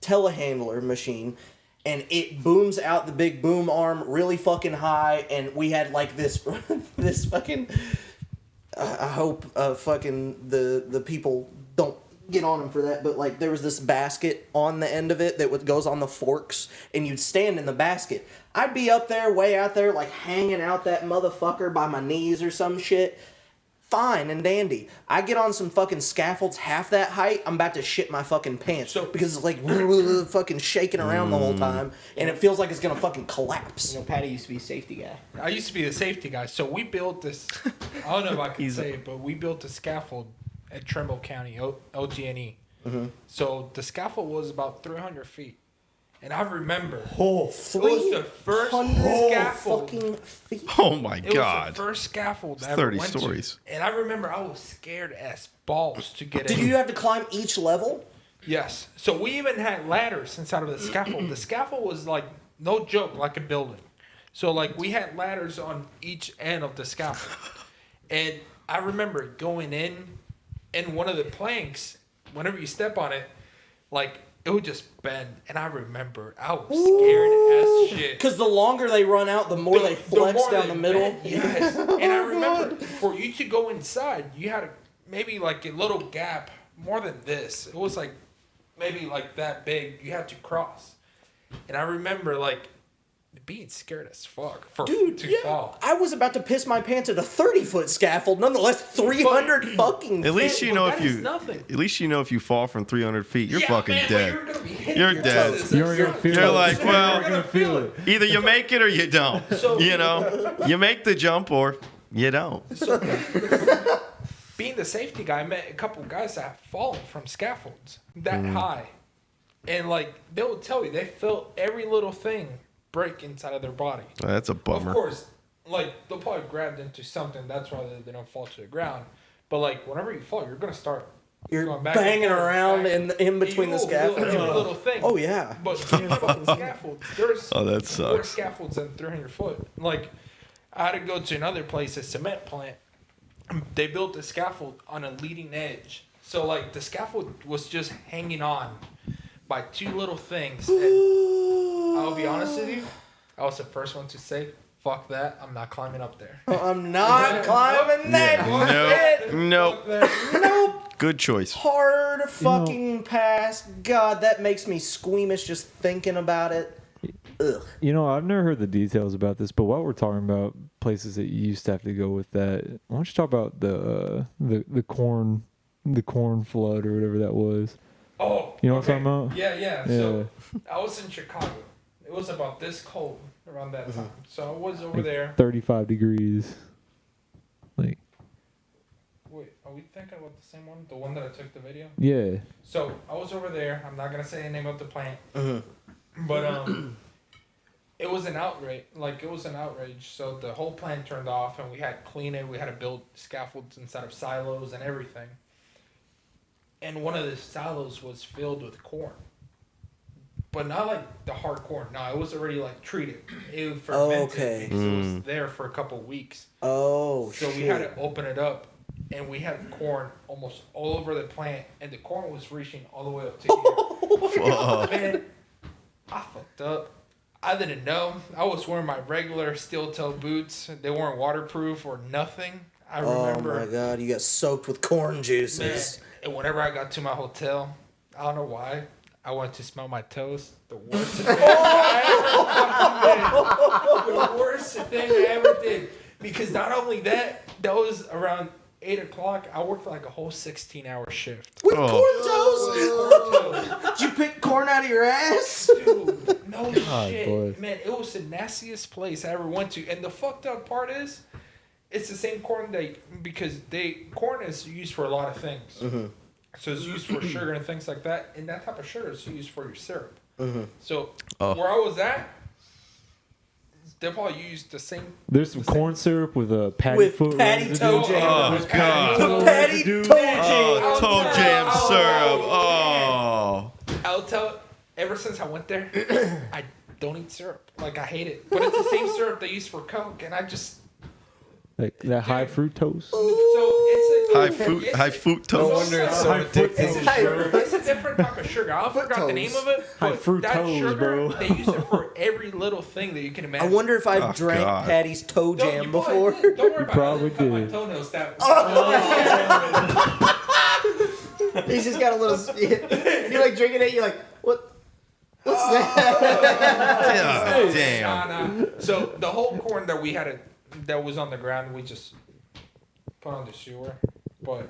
telehandler machine, and it booms out the big boom arm really fucking high, and we had like this, this fucking... I hope fucking the people don't get on him for that, but like there was this basket on the end of it that goes on the forks, and you'd stand in the basket. I'd be up there, way out there, like hanging out that motherfucker by my knees or some shit. Fine and dandy. I get on some fucking scaffolds half that height, I'm about to shit my fucking pants because it's like fucking shaking around the whole time, and it feels like it's gonna fucking collapse. You know, Patty used to be a safety guy. I used to be the safety guy, so we built this. I don't know if I can say it, but we built a scaffold at Trimble County, OG&E. Mm-hmm. So the scaffold was about 300 feet. And I remember it was the first scaffold. Fucking feet. Oh my It God. was the first scaffold I ever 30 went stories. to. And I remember I was scared as balls to get in. Did you have to climb each level? Yes. So we even had ladders inside of the scaffold. The scaffold was like, no joke, like a building. So like we had ladders on each end of the scaffold. And I remember going in, and one of the planks, whenever you step on it, like it would just bend. And I remember I was scared as shit. Because the longer they run out, the more they flex down the middle. Bend, yes. And I remember for you to go inside, you had maybe like a little gap more than this. It was like maybe like that big. You had to cross. And I remember like being scared as fuck for to fall. I was about to piss my pants at a 30-foot scaffold, nonetheless 300 fucking At least feet. you know that if is you. nothing. At least you know if you fall from 300 feet, you're Yeah, fucking man, dead. You're, gonna be hitting You're your dead. toes. You aren't gonna feel You're it. like, You're well, gonna feel it. Either you make it or you don't. You know, you make the jump or you don't. So, being the safety guy, I met a couple guys that have fallen from scaffolds that high. And, like, they will tell you they felt every little thing break inside of their body. That's a bummer. Of course, like, they'll probably grabbed into something. That's why they don't fall to the ground. But, like, whenever you fall, you're going to start You're going back banging and forth, around back. in between the You will feel scaffolds. every little thing. Oh, yeah. But fucking scaffolds, there's Oh, that more sucks. scaffolds than 300 foot. Like, I had to go to another place, a cement plant. They built a scaffold on a leading edge. So, like, the scaffold was just hanging on by two little things. And I'll be honest with you, I was the first one to say, fuck that, I'm not climbing up there. I'm not climbing that shit. Nope. Nope. Good choice. Hard fucking pass. God, that makes me squeamish just thinking about it. Ugh. You know, I've never heard the details about this, but while we're talking about places that you used to have to go with that, why don't you talk about the corn flood or whatever that was? Oh, You know what I'm talking about? Yeah. So I was in Chicago. It was about this cold around that time. So I was over there. 35 degrees. Like, Wait, are we thinking about the same one? The one that I took the video? yeah. So I was over there. I'm not gonna say the name of the plant, but it was an outrage. Like, it was an outrage. So the whole plant turned off, and we had to clean it. We had to build scaffolds inside of silos and everything. And one of the silos was filled with corn. But not like the hard corn. No, it was already like treated. It fermented okay. because it was there for a couple of weeks. Oh, So shit. we had to open it up, and we had corn almost all over the plant, and the corn was reaching all the way up to here. Man, I fucked up. I didn't know. I was wearing my regular steel-toe boots. They weren't waterproof or nothing. I remember. Oh my god, you got soaked with corn juices. Man, and whenever I got to my hotel, I don't know why, I wanted to smell my toes. The worst thing I ever did. The worst thing I ever did. Because not only that was around 8 o'clock. I worked like a whole 16-hour shift. With corn toes? Corn toes. Did you pick corn out of your ass? Dude, no shit. boy. Man, it was the nastiest place I ever went to. And the fucked up part is, it's the same corn because corn is used for a lot of things. Mm-hmm. So it's used for sugar and things like that. And that type of sugar is used for your syrup. Mm-hmm. So where I was at, they probably used the same. There's some corn syrup with a patty With foot patty residue. toe jam. Oh, God. The patty toe jam. Oh, toe jam syrup. Oh. I'll tell. Ever since I went there, I don't eat syrup. Like, I hate it. But it's the same syrup they use for Coke, and I just. Like that high fructose. So it's a High fructose. No wonder it's so High addictive. It's a different type of sugar. I forgot the name of it. High But that fructose, sugar, bro. they use it for every little thing that you can I imagine. wonder if I've drank God. Patty's toe No, jam you probably before. did. Don't worry about probably it. I didn't cut did. my toenails that. He's just got a little. You're like drinking it. You're like, what? What's that? Oh, damn. So the whole corn that we had that was on the ground, we just put on the sewer. But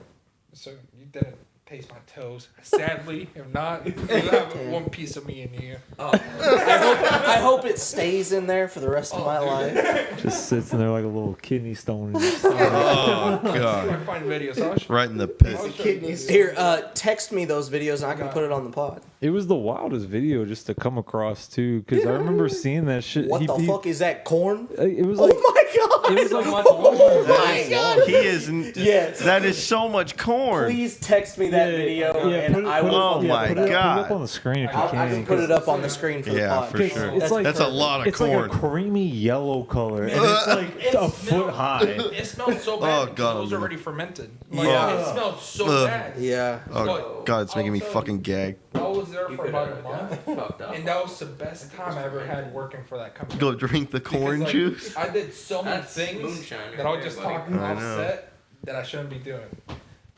so you didn't taste my toes. Sadly, if not, you have one piece of me in here. I hope it stays in there for the rest of my life. Just sits in there like a little kidney stone. Oh, I God. find videos. So I'll Right in the pit. Kidneys. Here, text me those videos and I can put it on the pod. It was the wildest video just to come across too, because I remember seeing that shit. What the fuck is that, corn? It was Oh like, my god! it was like Oh my god! He is. Yes. That is so much corn. Please text me that video and I will. Oh my put it God. up on the screen if you I can. can put it up on the screen for the Yeah, pod. for sure. It's like That's a lot of it's corn. like a creamy yellow color, and it's like a foot high. It smells so bad Oh, because God. it was already fermented. Like, Yeah. it smells so Ugh. bad. Yeah. Oh, God, it's making me fucking gag. I was there You for could about a have month, fucked up. and that was the best time I ever had working for that company. Go drink the corn Because, like, juice. I did so many That's things moonshine that right I was there, just buddy. talking I off know. set that I shouldn't be doing.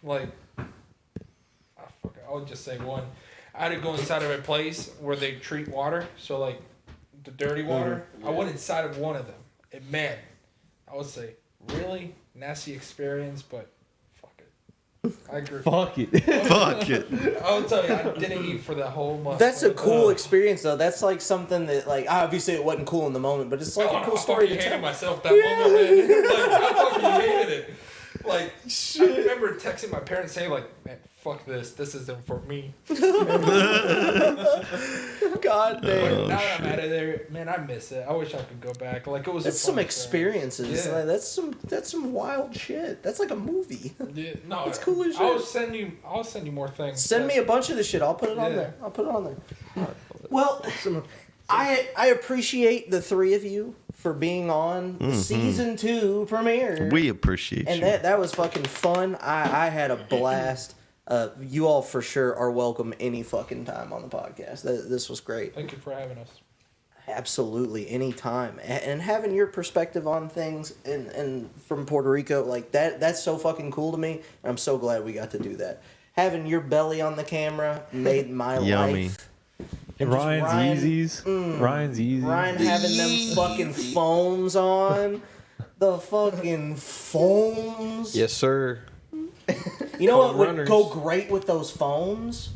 Like, I would just say one. I had to go inside of a place where they treat water, so like the dirty water. I went inside of one of them, and man, I would say really nasty experience, but fuck it. I agree. Fuck it. Fuck it. I'll tell you, I didn't eat for the whole month. That's a cool experience, though. That's like something that, like, obviously it wasn't cool in the moment, but it's like a cool story to I hated tell. myself that moment, man. Like, I fucking hated it. Like, I remember texting my parents saying, like, man, fuck this. This isn't for me. God damn. But now that I'm out of there, man, I miss it. I wish I could go back. Like, it was That's a some fun experiences. Yeah. Like, that's some wild shit. That's like a movie. Yeah, no, That's cool as I'll shit. send you more things. Send me a bunch of the shit. I'll put it on Yeah. there. I'll put it on there. Well, I appreciate the three of you for being on the season 2 premiere. We appreciate And you. that was fucking fun. I had a blast. You all for sure are welcome any fucking time on the podcast. This was great. Thank you for having us. Absolutely, anytime. And having your perspective on things and from Puerto Rico, like that's so fucking cool to me. And I'm so glad we got to do that. Having your belly on the camera made my Yummy. life. And just Ryan's Yeezys. Ryan's Yeezys. Ryan having them fucking foams on. The fucking foams. Yes, sir. You know what Foam would runners. go great with those foams?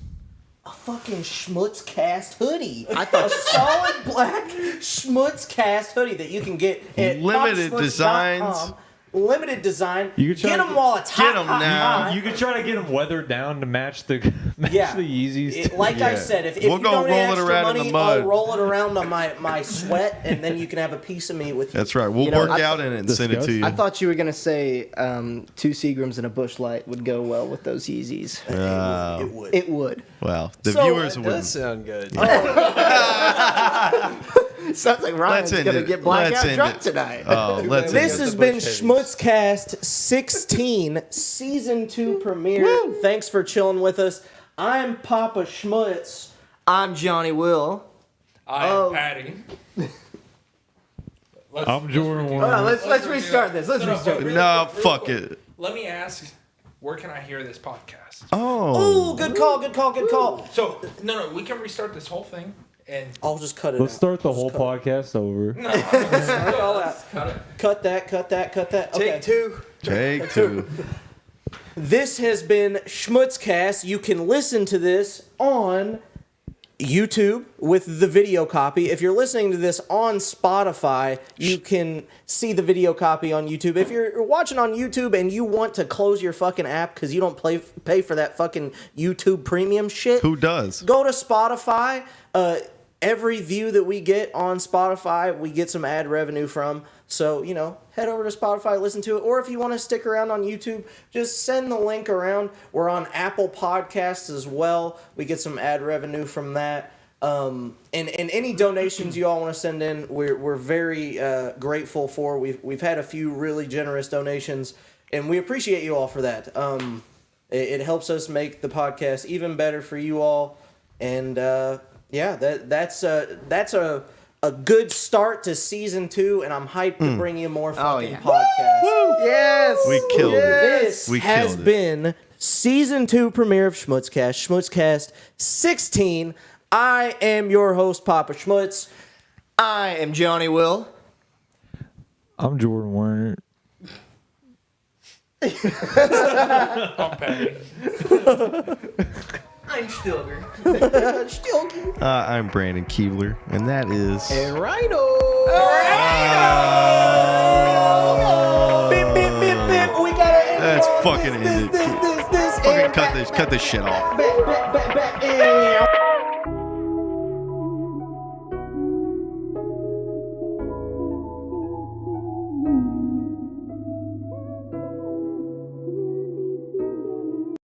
A fucking SchmutzCast hoodie. I thought- a solid black SchmutzCast hoodie that you can get at Limited popschmutz.com. designs. Limited design. You could try Get to them while it's hot. Get 'em hot, now. hot. You could try to get them weathered down to match the Yeah. the Yeezys. Like I Yeah. said, if We'll you go donate roll it extra around in money, the mud. I'll roll it around on my sweat, and then you can have a piece of me with you. That's right. We'll You know, work I- out in it and send it to you. I thought you were gonna say 2 Seagrams and a Bush Light would go well with those Yeezys. It would. It would. Well, the So, viewers That wouldn't. does sound good. Sounds like Ryan's end gonna it. get Let's blackout end drunk it. tonight. Oh, let's This end it. has been Bush heavies. SchmutzCast 16, Season 2 premiere. Thanks for chilling with us. I'm Papa Schmutz. I'm Johnny Will. I am Patty. I'm Jordan Hold on, Warner. let's restart this. Let's restart this. No, fuck it. Let me ask, where can I hear this podcast? Oh. Ooh, good call, good call, good call. So, no, we can restart this whole thing. And I'll just cut it Let's out. start the I'll whole just cut it. podcast over. no, Cut it all out. Cut that. Okay. Take two. Take two. This has been SchmutzCast. You can listen to this on YouTube with the video copy. If you're listening to this on Spotify, you can see the video copy on YouTube. If you're watching on YouTube and you want to close your fucking app because you don't pay for that fucking YouTube premium shit, Who does? go to Spotify. Every view that we get on Spotify, we get some ad revenue from. So, head over to Spotify, listen to it. Or if you want to stick around on YouTube, just send the link around. We're on Apple Podcasts as well. We get some ad revenue from that. And any donations you all want to send in, we're very grateful for. We've had a few really generous donations, and we appreciate you all for that. It helps us make the podcast even better for you all. And yeah, that's a good start to season 2, and I'm hyped to bring you more fucking podcasts. Yes. We killed it. This We has killed it. been Season 2 premiere of SchmutzCast, SchmutzCast 16. I am your host, Papa Schmutz. I am Johnny Will. I'm Jordan Warner. I'm Perry. I'm Stilger. I'm Brandon Keebler, and that is. Bip, bip, bip, bip. We gotta end That's all fucking this, ended. this. Fucking cut this shit off. Back.